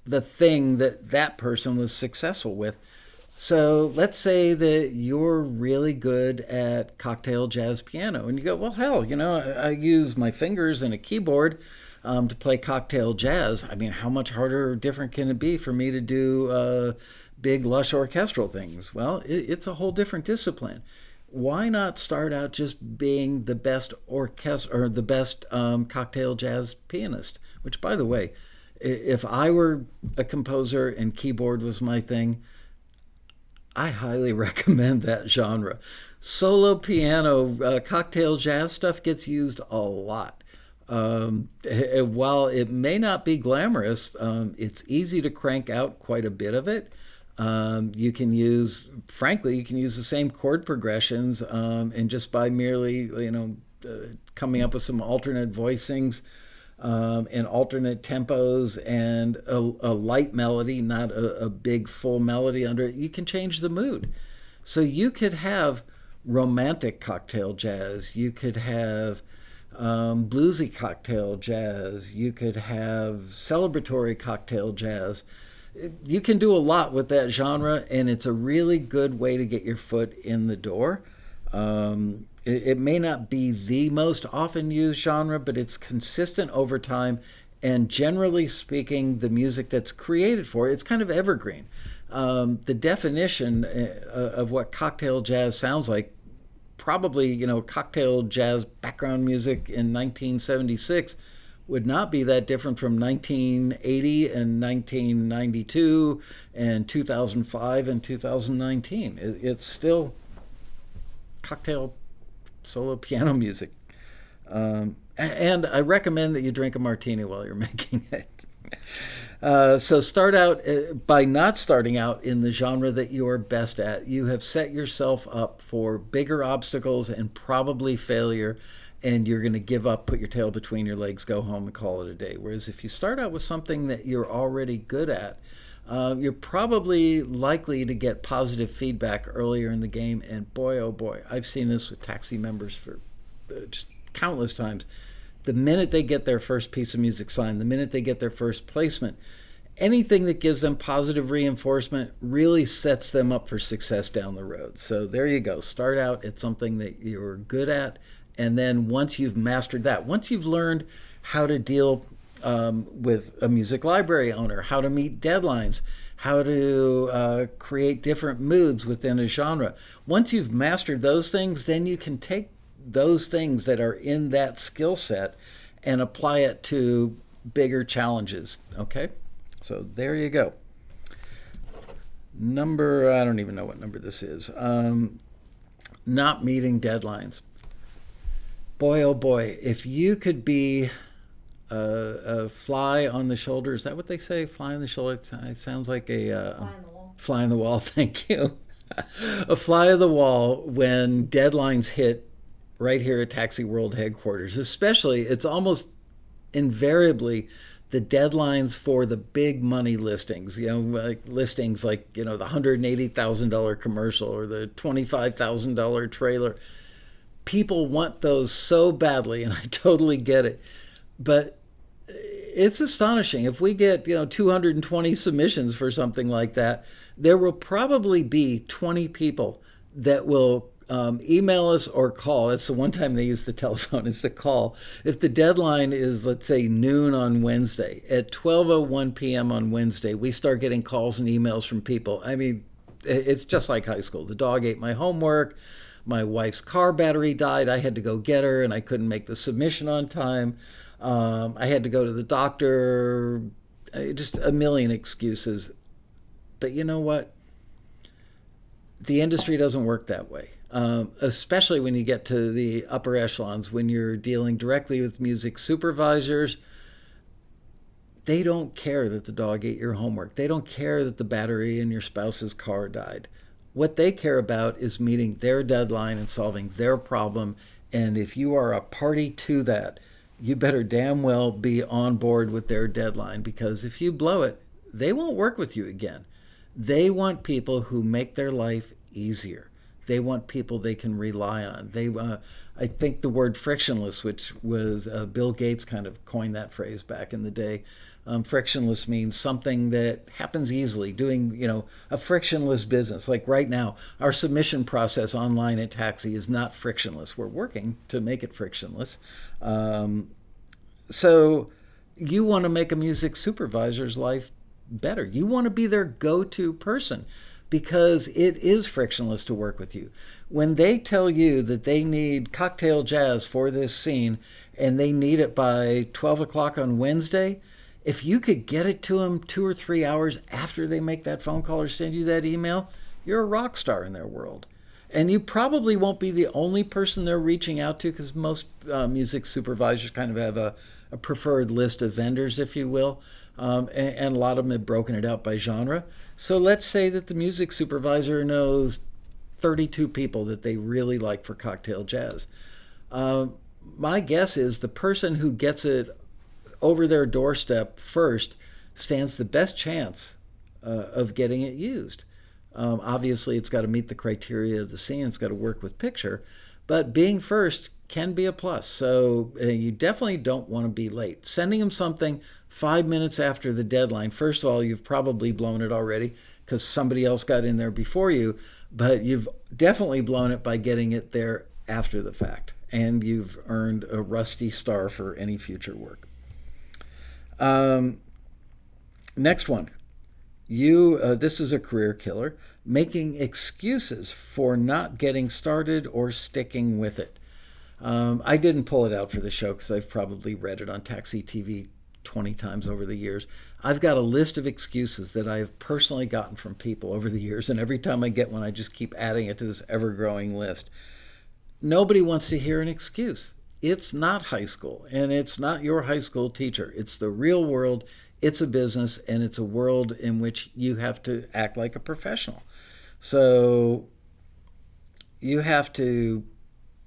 the thing that person was successful with. So let's say that you're really good at cocktail jazz piano, and you go, well, hell, I use my fingers and a keyboard to play cocktail jazz. I mean, how much harder or different can it be for me to do big, lush orchestral things? Well, it's a whole different discipline. Why not start out just being the best cocktail jazz pianist? Which, by the way, if I were a composer and keyboard was my thing, I highly recommend that genre. Solo piano, cocktail jazz stuff gets used a lot. While it may not be glamorous, it's easy to crank out quite a bit of it. You can use the same chord progressions, and just by merely, coming up with some alternate voicings, and alternate tempos and a light melody, not a big full melody under it, you can change the mood. So you could have romantic cocktail jazz, you could have bluesy cocktail jazz, you could have celebratory cocktail jazz. You can do a lot with that genre, and it's a really good way to get your foot in the door. It may not be the most often used genre, but it's consistent over time, and generally speaking, the music that's created for it, it's kind of evergreen. The definition of what cocktail jazz sounds like, probably, cocktail jazz background music in 1976 would not be that different from 1980 and 1992 and 2005 and 2019. It's still cocktail solo piano music. And I recommend that you drink a martini while you're making it. So start out by not starting out in the genre that you're best at. You have set yourself up for bigger obstacles and probably failure, and you're going to give up, put your tail between your legs, go home and call it a day. Whereas if you start out with something that you're already good at, you're probably likely to get positive feedback earlier in the game. And boy, oh boy, I've seen this with taxi members for just countless times. The minute they get their first piece of music signed, the minute they get their first placement, anything that gives them positive reinforcement really sets them up for success down the road. So there you go. Start out at something that you're good at. And then once you've mastered that, once you've learned how to deal with a music library owner, how to meet deadlines, how to create different moods within a genre, once you've mastered those things, then you can take those things that are in that skill set and apply it to bigger challenges. Okay? So there you go. I don't even know what number this is. Not meeting deadlines. Boy, oh boy, if you could be a fly on the shoulder, is that what they say? Fly on the shoulder? It sounds like a Fly on the wall. fly on the wall, thank you. A fly on the wall when deadlines hit right here at Taxi World headquarters. Especially, it's almost invariably the deadlines for the big money listings, like listings like, the $180,000 commercial or the $25,000 trailer. People want those so badly, and I totally get it. But it's astonishing. If we get, 220 submissions for something like that, there will probably be 20 people that will email us or call. It's the one time they use the telephone is to call. If the deadline is, let's say, noon on Wednesday, at 12:01 p.m. on Wednesday, we start getting calls and emails from people. I mean, it's just like high school. The dog ate my homework. My wife's car battery died. I had to go get her, and I couldn't make the submission on time. I had to go to the doctor. Just a million excuses. But you know what? The industry doesn't work that way. Especially when you get to the upper echelons, when you're dealing directly with music supervisors. They don't care that the dog ate your homework. They don't care that the battery in your spouse's car died. What they care about is meeting their deadline and solving their problem. And if you are a party to that, you better damn well be on board with their deadline, because if you blow it, they won't work with you again. They want people who make their life easier. They want people they can rely on. I think the word frictionless, which was Bill Gates kind of coined that phrase back in the day. Frictionless means something that happens easily, doing, a frictionless business. Like right now, our submission process online at Taxi is not frictionless. We're working to make it frictionless. So you want to make a music supervisor's life better. You want to be their go-to person, because it is frictionless to work with you. When they tell you that they need cocktail jazz for this scene and they need it by 12 o'clock on Wednesday, if you could get it to them 2 or 3 hours after they make that phone call or send you that email, you're a rock star in their world. And you probably won't be the only person they're reaching out to, because most music supervisors kind of have a preferred list of vendors, if you will. And a lot of them have broken it out by genre. So let's say that the music supervisor knows 32 people that they really like for cocktail jazz. My guess is the person who gets it over their doorstep first stands the best chance of getting it used. Obviously, it's got to meet the criteria of the scene. It's got to work with picture. But being first can be a plus. So you definitely don't want to be late. Sending them something 5 minutes after the deadline, first of all, you've probably blown it already because somebody else got in there before you. But you've definitely blown it by getting it there after the fact. And you've earned a rusty star for any future work. Next one. This is a career killer, making excuses for not getting started or sticking with it. I didn't pull it out for the show because I've probably read it on Taxi TV 20 times over the years. I've got a list of excuses that I've personally gotten from people over the years, and every time I get one, I just keep adding it to this ever-growing list. nobody wants to hear an excuse. It's not high school, and it's not your high school teacher. It's the real world. It's a business, and it's a world in which you have to act like a professional. So you have to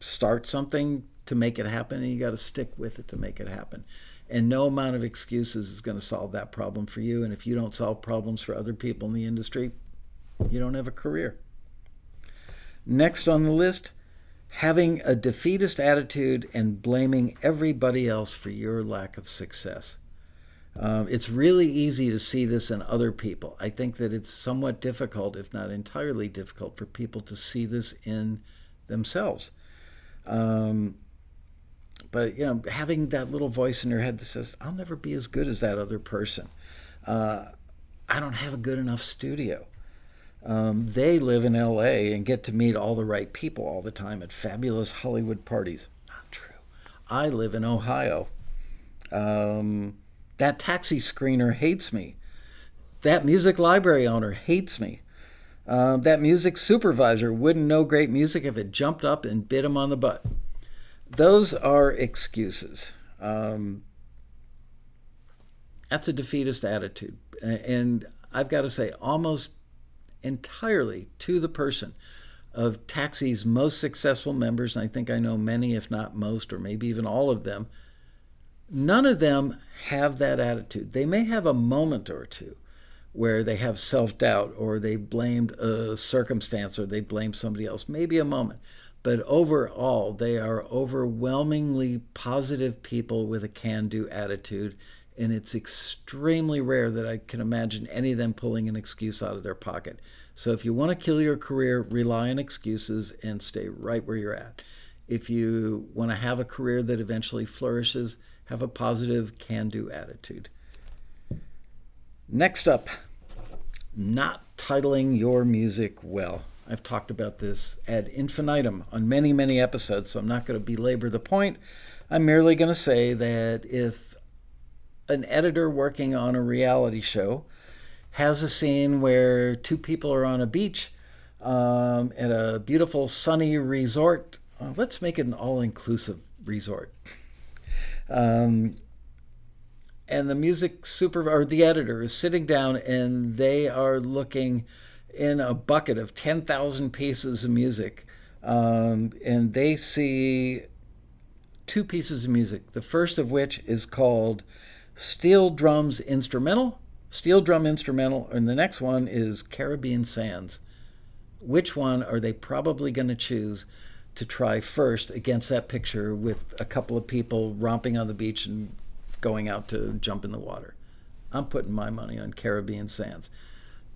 start something to make it happen, and you got to stick with it to make it happen. And no amount of excuses is going to solve that problem for you. And if you don't solve problems for other people in the industry, you don't have a career. Next on the list, having a defeatist attitude and blaming everybody else for your lack of success. It's really easy to see this in other people. I think that it's somewhat difficult, if not entirely difficult, for people to see this in themselves. But, having that little voice in your head that says, I'll never be as good as that other person. I don't have a good enough studio. They live in LA and get to meet all the right people all the time at fabulous Hollywood parties. Not true. I live in Ohio. That taxi screener hates me. That music library owner hates me. That music supervisor wouldn't know great music if it jumped up and bit him on the butt. Those are excuses. That's a defeatist attitude. And I've got to say, almost entirely to the person, of Taxi's most successful members, and I think I know many, if not most, or maybe even all of them, none of them have that attitude. They may have a moment or two where they have self-doubt, or they blamed a circumstance, or they blamed somebody else, maybe a moment. But overall, they are overwhelmingly positive people with a can-do attitude, and it's extremely rare that I can imagine any of them pulling an excuse out of their pocket. So if you want to kill your career, rely on excuses and stay right where you're at. If you want to have a career that eventually flourishes, have a positive can-do attitude. Next up, not titling your music well. I've talked about this ad infinitum on many, many episodes, so I'm not going to belabor the point. I'm merely going to say that if an editor working on a reality show has a scene where two people are on a beach at a beautiful sunny resort, let's make it an all-inclusive resort. And the music or the editor is sitting down, and they are looking in a bucket of 10,000 pieces of music, and they see two pieces of music. The first of which is called Steel Drum Instrumental, and the next one is Caribbean Sands. Which one are they probably going to choose to try first against that picture with a couple of people romping on the beach and going out to jump in the water? I'm putting my money on Caribbean Sands.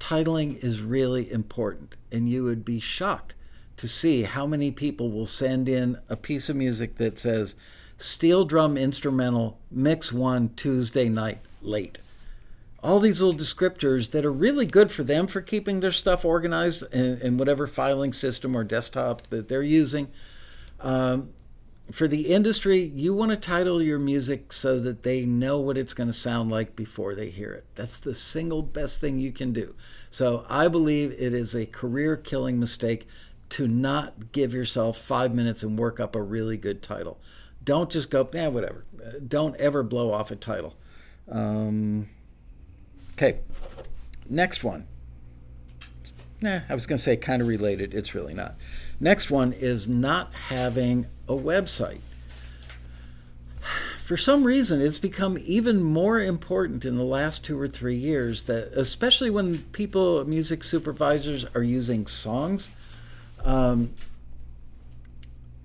Titling is really important, and you would be shocked to see how many people will send in a piece of music that says Steel Drum Instrumental, Mix 1, Tuesday night, late. All these little descriptors that are really good for them for keeping their stuff organized in whatever filing system or desktop that they're using. For the industry, you want to title your music so that they know what it's going to sound like before they hear it. That's the single best thing you can do. So I believe it is a career-killing mistake to not give yourself 5 minutes and work up a really good title. Don't just go, whatever. Don't ever blow off a title. Okay, next one. I was going to say kind of related. It's really not. Next one is not having a website. For some reason, it's become even more important in the last 2 or 3 years, that especially when music supervisors are using songs,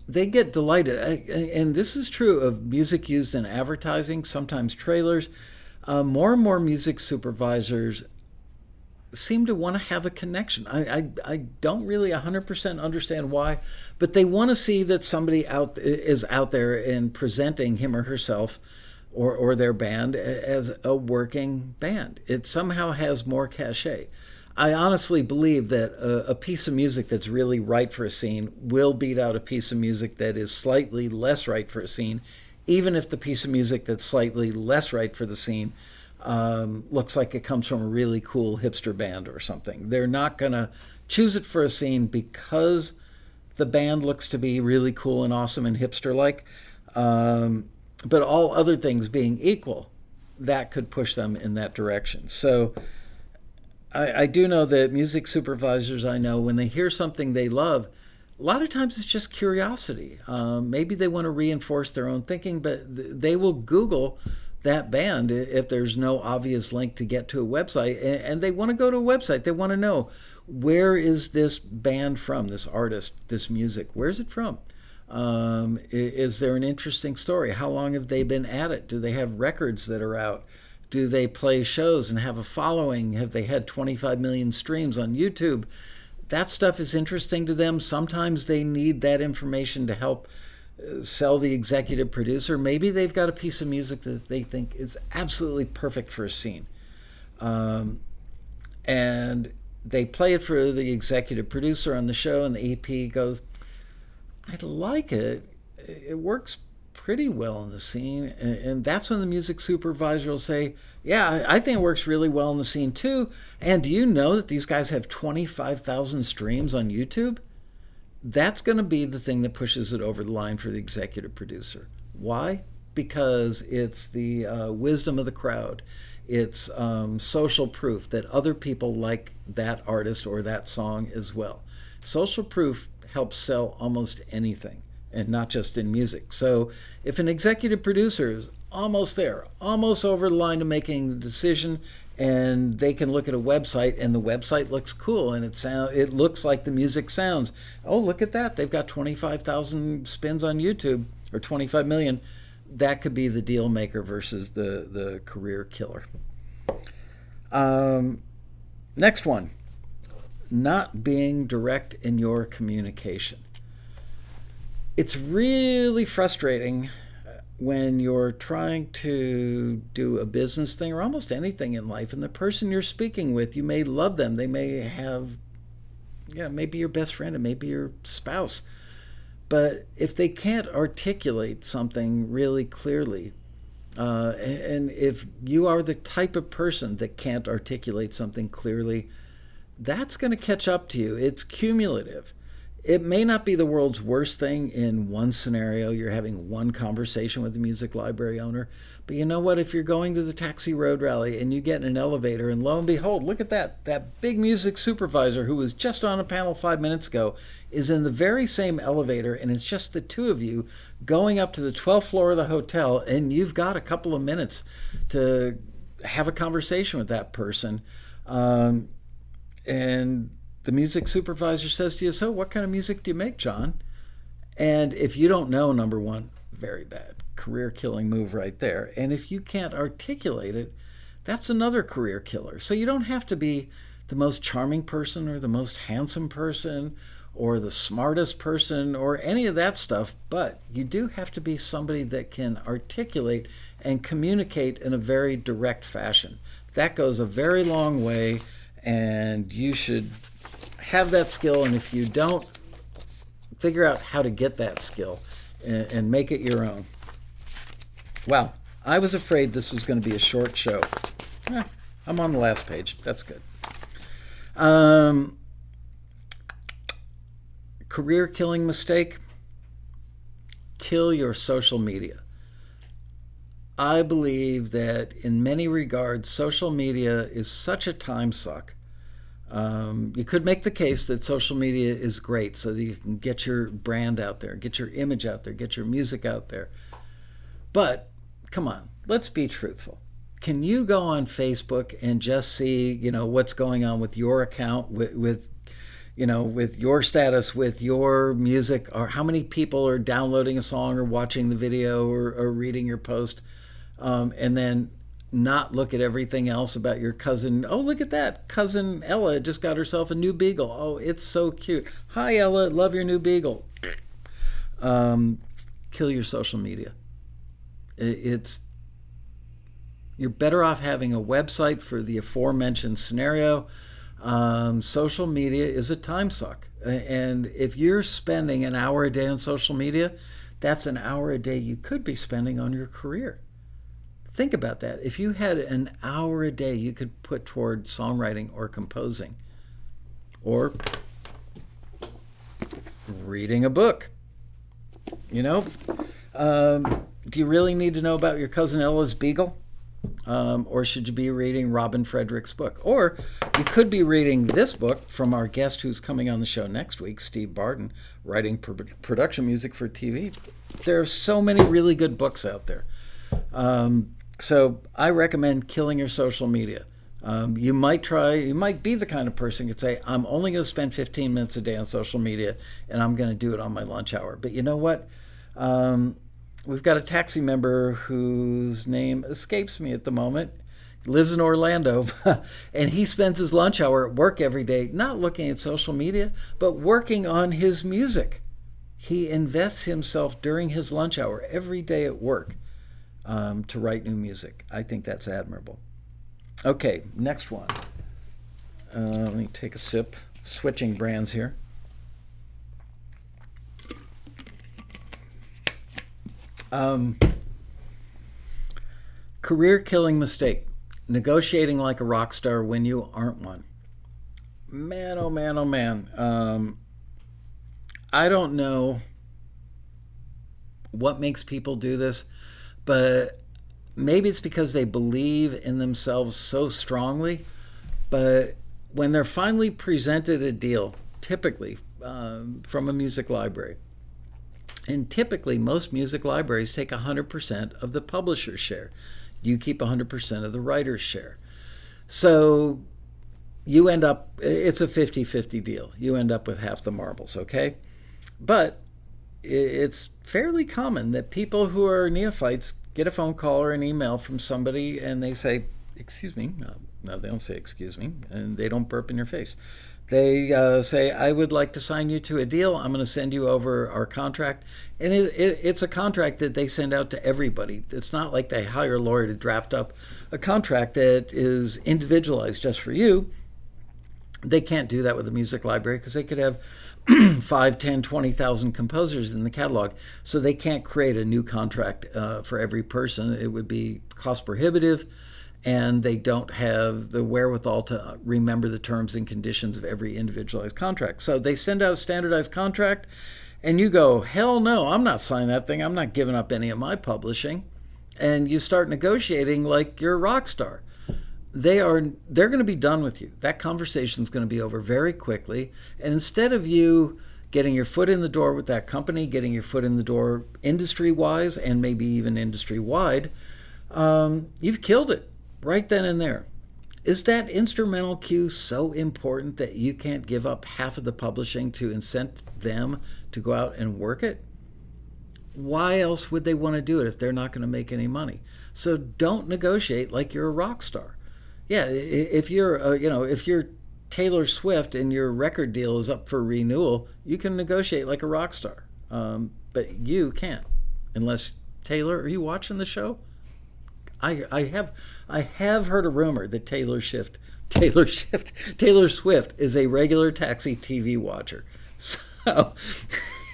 they get delighted. And this is true of music used in advertising, sometimes trailers. More and more music supervisors seem to want to have a connection. I don't really 100% understand why, but they want to see that somebody is out there and presenting him or herself or their band as a working band. It somehow has more cachet. I honestly believe that a piece of music that's really right for a scene will beat out a piece of music that is slightly less right for a scene, even if the piece of music that's slightly less right for the scene looks like it comes from a really cool hipster band or something. They're not going to choose it for a scene because the band looks to be really cool and awesome and hipster-like. But all other things being equal, that could push them in that direction. So I do know that music supervisors I know, when they hear something they love, a lot of times it's just curiosity. Maybe they want to reinforce their own thinking, but they will Google that band if there's no obvious link to get to a website. And they want to go to a website. They want to know, where is this band from, this artist, this music? Where's it from? Is there an interesting story? How long have they been at it? Do they have records that are out? Do they play shows and have a following? Have they had 25 million streams on YouTube? That stuff is interesting to them. Sometimes they need that information to help sell the executive producer. Maybe they've got a piece of music that they think is absolutely perfect for a scene. And they play it for the executive producer on the show, and the EP goes, I like it. It works pretty well in the scene. And that's when the music supervisor will say, yeah, I think it works really well in the scene too. And do you know that these guys have 25,000 streams on YouTube? That's going to be the thing that pushes it over the line for the executive producer. Why? Because it's the wisdom of the crowd. It's social proof that other people like that artist or that song as well. Social proof helps sell almost anything, and not just in music. So if an executive producer is almost there, almost over the line to making the decision, and they can look at a website and the website looks cool and it looks like the music sounds. Oh, look at that. They've got 25,000 spins on YouTube, or 25 million. That could be the deal maker versus the career killer. Next one. Not being direct in your communication. It's really frustrating when you're trying to do a business thing or almost anything in life, and the person you're speaking with, you may love them. They may have, maybe your best friend, and maybe your spouse. But if they can't articulate something really clearly, and if you are the type of person that can't articulate something clearly, that's going to catch up to you. It's cumulative. It may not be the world's worst thing in one scenario. You're having one conversation with a music library owner. But you know what? If you're going to the Taxi Road Rally and you get in an elevator, and lo and behold, look at that big music supervisor who was just on a panel 5 minutes ago is in the very same elevator, and it's just the two of you going up to the 12th floor of the hotel, and you've got a couple of minutes to have a conversation with that person. And the music supervisor says to you, so what kind of music do you make, John? And if you don't know, number one, very bad. Career killing move right there. And if you can't articulate it, that's another career killer. So you don't have to be the most charming person or the most handsome person or the smartest person or any of that stuff, but you do have to be somebody that can articulate and communicate in a very direct fashion. That goes a very long way, and you should have that skill. And if you don't, figure out how to get that skill and make it your own. Wow, I was afraid this was going to be a short show. I'm on the last page. That's good. Career killing mistake. Kill your social media. I believe that in many regards, social media is such a time suck. You could make the case that social media is great so that you can get your brand out there, get your image out there, get your music out there. But come on, let's be truthful. Can you go on Facebook and just see, what's going on with your account, with your status, with your music, or how many people are downloading a song or watching the video or reading your post, and then not look at everything else about your cousin? Oh, look at that. Cousin Ella just got herself a new beagle. Oh, it's so cute. Hi, Ella. Love your new beagle. Kill your social media. You're better off having a website for the aforementioned scenario. Social media is a time suck. And if you're spending an hour a day on social media, that's an hour a day you could be spending on your career. Think about that. If you had an hour a day you could put toward songwriting or composing, or reading a book. You know, do you really need to know about your cousin Ella's beagle? Or should you be reading Robin Frederick's book? Or you could be reading this book from our guest who's coming on the show next week, Steve Barton, writing production music for TV. There are so many really good books out there. So I recommend killing your social media. You might be the kind of person who could say, I'm only going to spend 15 minutes a day on social media and I'm going to do it on my lunch hour. But you know what? We've got a taxi member whose name escapes me at the moment. He lives in Orlando, and he spends his lunch hour at work every day, not looking at social media, but working on his music. He invests himself during his lunch hour every day at work to write new music. I think that's admirable. Okay, next one. Let me take a sip. Switching brands here. Career killing mistake. Negotiating like a rock star when you aren't one. Man, oh man, oh man. I don't know what makes people do this, but maybe it's because they believe in themselves so strongly. But when they're finally presented a deal, typically from a music library, and typically most music libraries take 100% of the publisher's share. You keep 100% of the writer's share. So you end up, it's a 50-50 deal. You end up with half the marbles, okay? But it's fairly common that people who are neophytes get a phone call or an email from somebody and they say, excuse me. No, they don't say excuse me, and they don't burp in your face. They say, I would like to sign you to a deal. I'm going to send you over our contract. And it's a contract that they send out to everybody. It's not like they hire a lawyer to draft up a contract that is individualized just for you. They can't do that with a music library because they could have 5, 10, 20,000 composers in the catalog. So they can't create a new contract for every person. It would be cost prohibitive. And they don't have the wherewithal to remember the terms and conditions of every individualized contract. So they send out a standardized contract, and you go, hell no, I'm not signing that thing. I'm not giving up any of my publishing. And you start negotiating like you're a rock star. They're going to be done with you. That conversation is going to be over very quickly. And instead of you getting your foot in the door with that company, getting your foot in the door industry-wise and maybe even industry-wide, you've killed it. Right then and there. Is that instrumental cue so important that you can't give up half of the publishing to incent them to go out and work it? Why else would they want to do it if they're not going to make any money? So don't negotiate like you're a rock star. Yeah, if you're Taylor Swift and your record deal is up for renewal, you can negotiate like a rock star. But you can't, unless Taylor. Are you watching the show? I have heard a rumor that Taylor Swift is a regular taxi TV watcher. So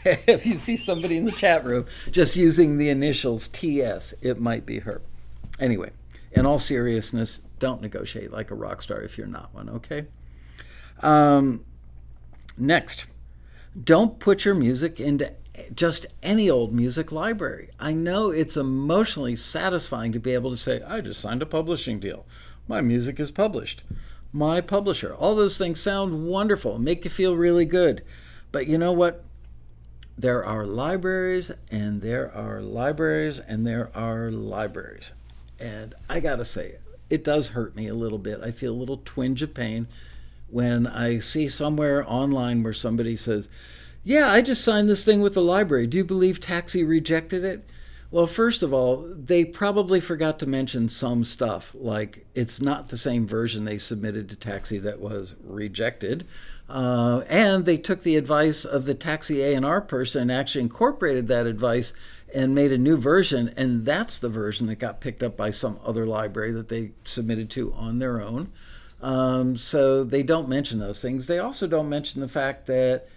if you see somebody in the chat room just using the initials TS, it might be her. Anyway, in all seriousness, don't negotiate like a rock star if you're not one, okay? Next, don't put your music into just any old music library. I know it's emotionally satisfying to be able to say, I just signed a publishing deal. My music is published. My publisher. All those things sound wonderful, make you feel really good. But you know what? There are libraries, and there are libraries, and there are libraries. And I gotta say, it does hurt me a little bit. I feel a little twinge of pain when I see somewhere online where somebody says, yeah, I just signed this thing with the library. Do you believe Taxi rejected it? Well, first of all, they probably forgot to mention some stuff, like it's not the same version they submitted to Taxi that was rejected. And they took the advice of the Taxi A&R person and actually incorporated that advice and made a new version. And that's the version that got picked up by some other library that they submitted to on their own. So they don't mention those things. They also don't mention the fact that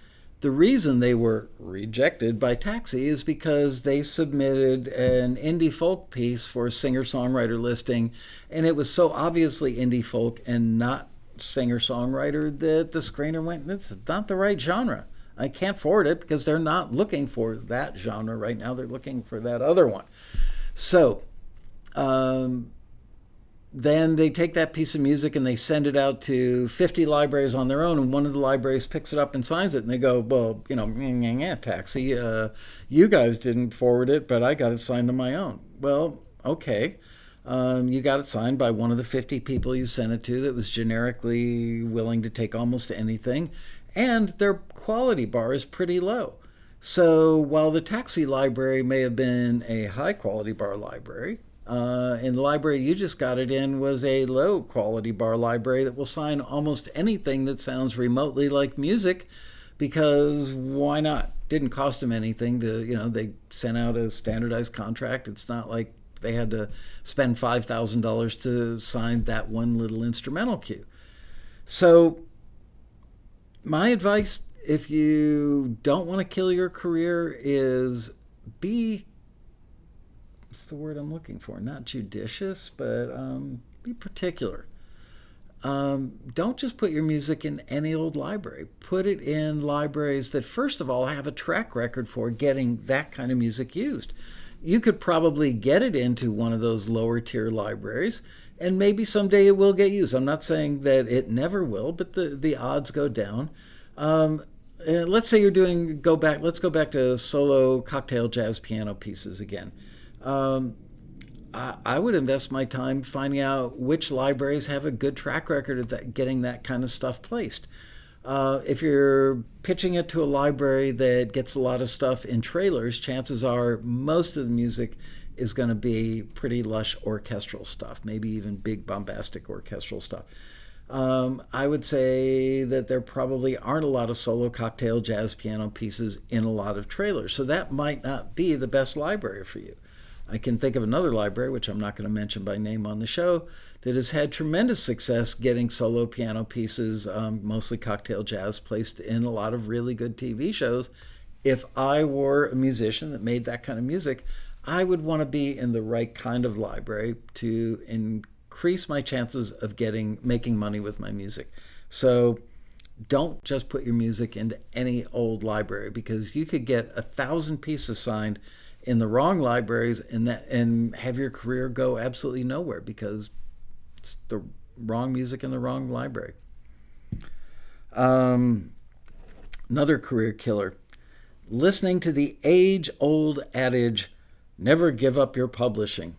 the reason they were rejected by Taxi is because they submitted an indie folk piece for a singer-songwriter listing, and it was so obviously indie folk and not singer-songwriter that the screener went, it's not the right genre. I can't forward it because they're not looking for that genre right now. They're looking for that other one. So then they take that piece of music and they send it out to 50 libraries on their own, and one of the libraries picks it up and signs it, and they go, well, taxi, you guys didn't forward it, but I got it signed on my own. Well, okay. You got it signed by one of the 50 people you sent it to that was generically willing to take almost anything, and their quality bar is pretty low. So while the taxi library may have been a high quality bar library, and the library you just got it in was a low quality bar library that will sign almost anything that sounds remotely like music, because why not? Didn't cost them anything to, they sent out a standardized contract. It's not like they had to spend $5,000 to sign that one little instrumental cue. So my advice, if you don't want to kill your career, is be, what's the word I'm looking for? Not judicious, but be particular. Don't just put your music in any old library. Put it in libraries that, first of all, have a track record for getting that kind of music used. You could probably get it into one of those lower tier libraries, and maybe someday it will get used. I'm not saying that it never will, but the odds go down. Let's say you're let's go back to solo cocktail jazz piano pieces again. I would invest my time finding out which libraries have a good track record of getting that kind of stuff placed. If you're pitching it to a library that gets a lot of stuff in trailers, chances are most of the music is going to be pretty lush orchestral stuff, maybe even big bombastic orchestral stuff. I would say that there probably aren't a lot of solo cocktail jazz piano pieces in a lot of trailers, so that might not be the best library for you. I can think of another library, which I'm not going to mention by name on the show, that has had tremendous success getting solo piano pieces, mostly cocktail jazz, placed in a lot of really good TV shows. If I were a musician that made that kind of music, I would want to be in the right kind of library to increase my chances of making money with my music. So don't just put your music into any old library, because you could get 1,000 pieces signed in the wrong libraries and have your career go absolutely nowhere because it's the wrong music in the wrong library. Another career killer: listening to the age-old adage, never give up your publishing.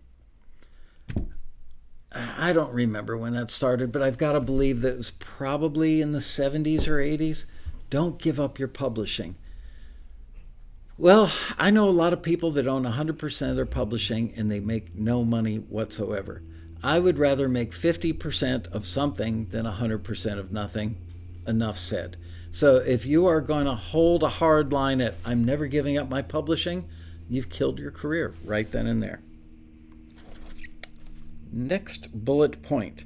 I don't remember when that started, but I've got to believe that it was probably in the 70s or 80s. Don't give up your publishing. Well, I know a lot of people that own 100% of their publishing and they make no money whatsoever. I would rather make 50% of something than 100% of nothing. Enough said. So if you are going to hold a hard line at I'm never giving up my publishing, you've killed your career right then and there. Next bullet point: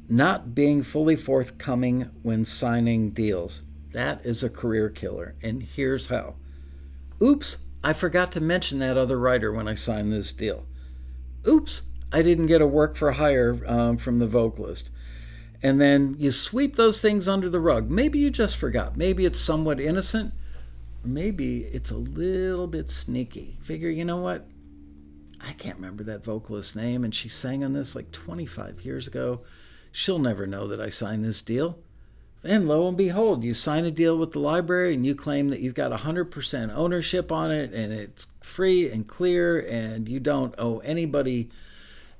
not being fully forthcoming when signing deals. That is a career killer, and here's how. Oops, I forgot to mention that other writer when I signed this deal. Oops, I didn't get a work for hire from the vocalist. And then you sweep those things under the rug. Maybe you just forgot. Maybe it's somewhat innocent. Maybe it's a little bit sneaky. Figure, you know what? I can't remember that vocalist's name, and she sang on this like 25 years ago. She'll never know that I signed this deal. And lo and behold, you sign a deal with the library and you claim that you've got 100% ownership on it and it's free and clear and you don't owe anybody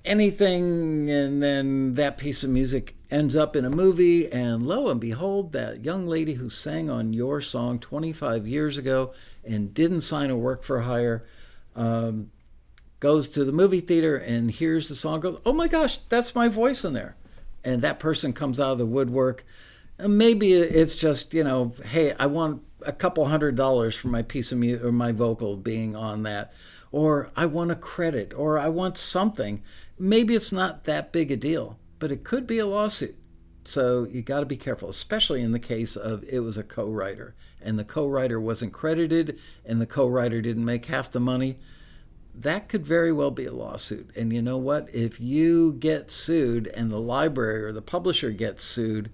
anything. And then that piece of music ends up in a movie, and lo and behold, that young lady who sang on your song 25 years ago and didn't sign a work for hire goes to the movie theater and hears the song, goes, oh my gosh, that's my voice in there. And that person comes out of the woodwork. And maybe it's just, hey, I want a couple $100 for my piece of music or my vocal being on that. Or I want a credit, or I want something. Maybe it's not that big a deal, but it could be a lawsuit. So you got to be careful, especially in the case of it was a co-writer and the co-writer wasn't credited and the co-writer didn't make half the money. That could very well be a lawsuit. And you know what? If you get sued and the library or the publisher gets sued,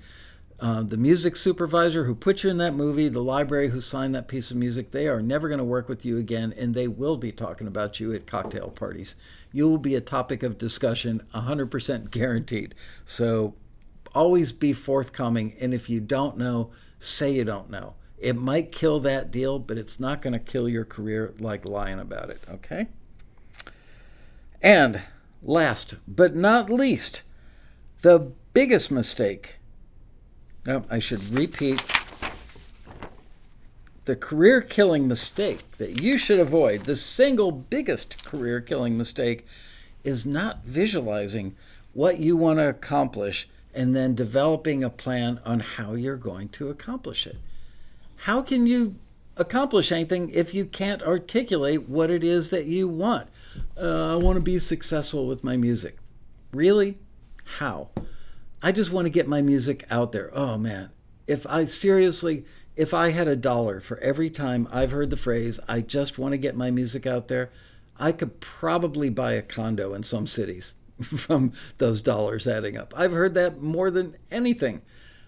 The music supervisor who put you in that movie, the library who signed that piece of music, they are never going to work with you again, and they will be talking about you at cocktail parties. You will be a topic of discussion, 100% guaranteed. So always be forthcoming, and if you don't know, say you don't know. It might kill that deal, but it's not going to kill your career like lying about it, okay? And last but not least, the biggest mistake. Now, I should repeat. The career-killing mistake that you should avoid, the single biggest career-killing mistake, is not visualizing what you want to accomplish and then developing a plan on how you're going to accomplish it. How can you accomplish anything if you can't articulate what it is that you want? I want to be successful with my music. Really? How? I just want to get my music out there. Oh man, if I had $1 for every time I've heard the phrase, I just want to get my music out there, I could probably buy a condo in some cities from those dollars adding up. I've heard that more than anything.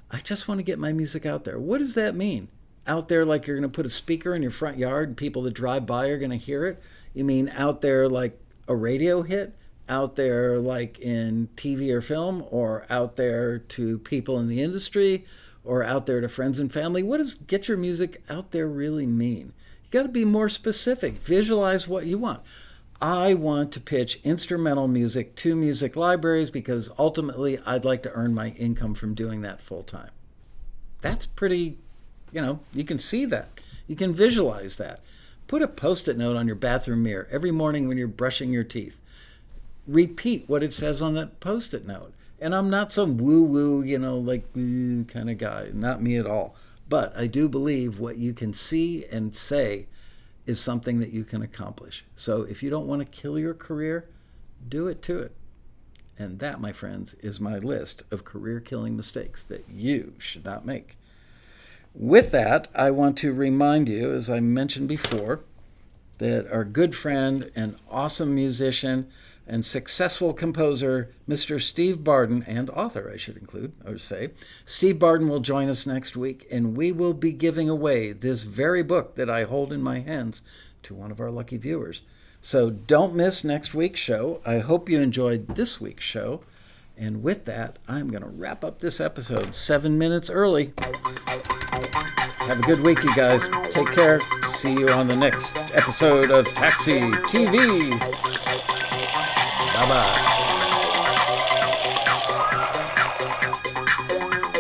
I just want to get my music out there. What does that mean? Out there like you're going to put a speaker in your front yard and people that drive by are going to hear it? You mean out there like a radio hit? Out there like in TV or film? Or out there to people in the industry? Or out there to friends and family? What does get your music out there really mean? You got to be more specific. Visualize what you want. I want to pitch instrumental music to music libraries because ultimately I'd like to earn my income from doing that full time. That's pretty, you can see that. You can visualize that. Put a Post-it note on your bathroom mirror every morning when you're brushing your teeth. Repeat what it says on that Post-it note. And I'm not some woo-woo, kind of guy. Not me at all. But I do believe what you can see and say is something that you can accomplish. So if you don't want to kill your career, do it to it. And that, my friends, is my list of career-killing mistakes that you should not make. With that, I want to remind you, as I mentioned before, that our good friend and awesome musician and successful composer, Mr. Steve Barden, and author, I should include, or say, Steve Barden will join us next week, and we will be giving away this very book that I hold in my hands to one of our lucky viewers. So don't miss next week's show. I hope you enjoyed this week's show. And with that, I'm going to wrap up this episode 7 minutes early. Have a good week, you guys. Take care. See you on the next episode of Taxi TV. Bye-bye.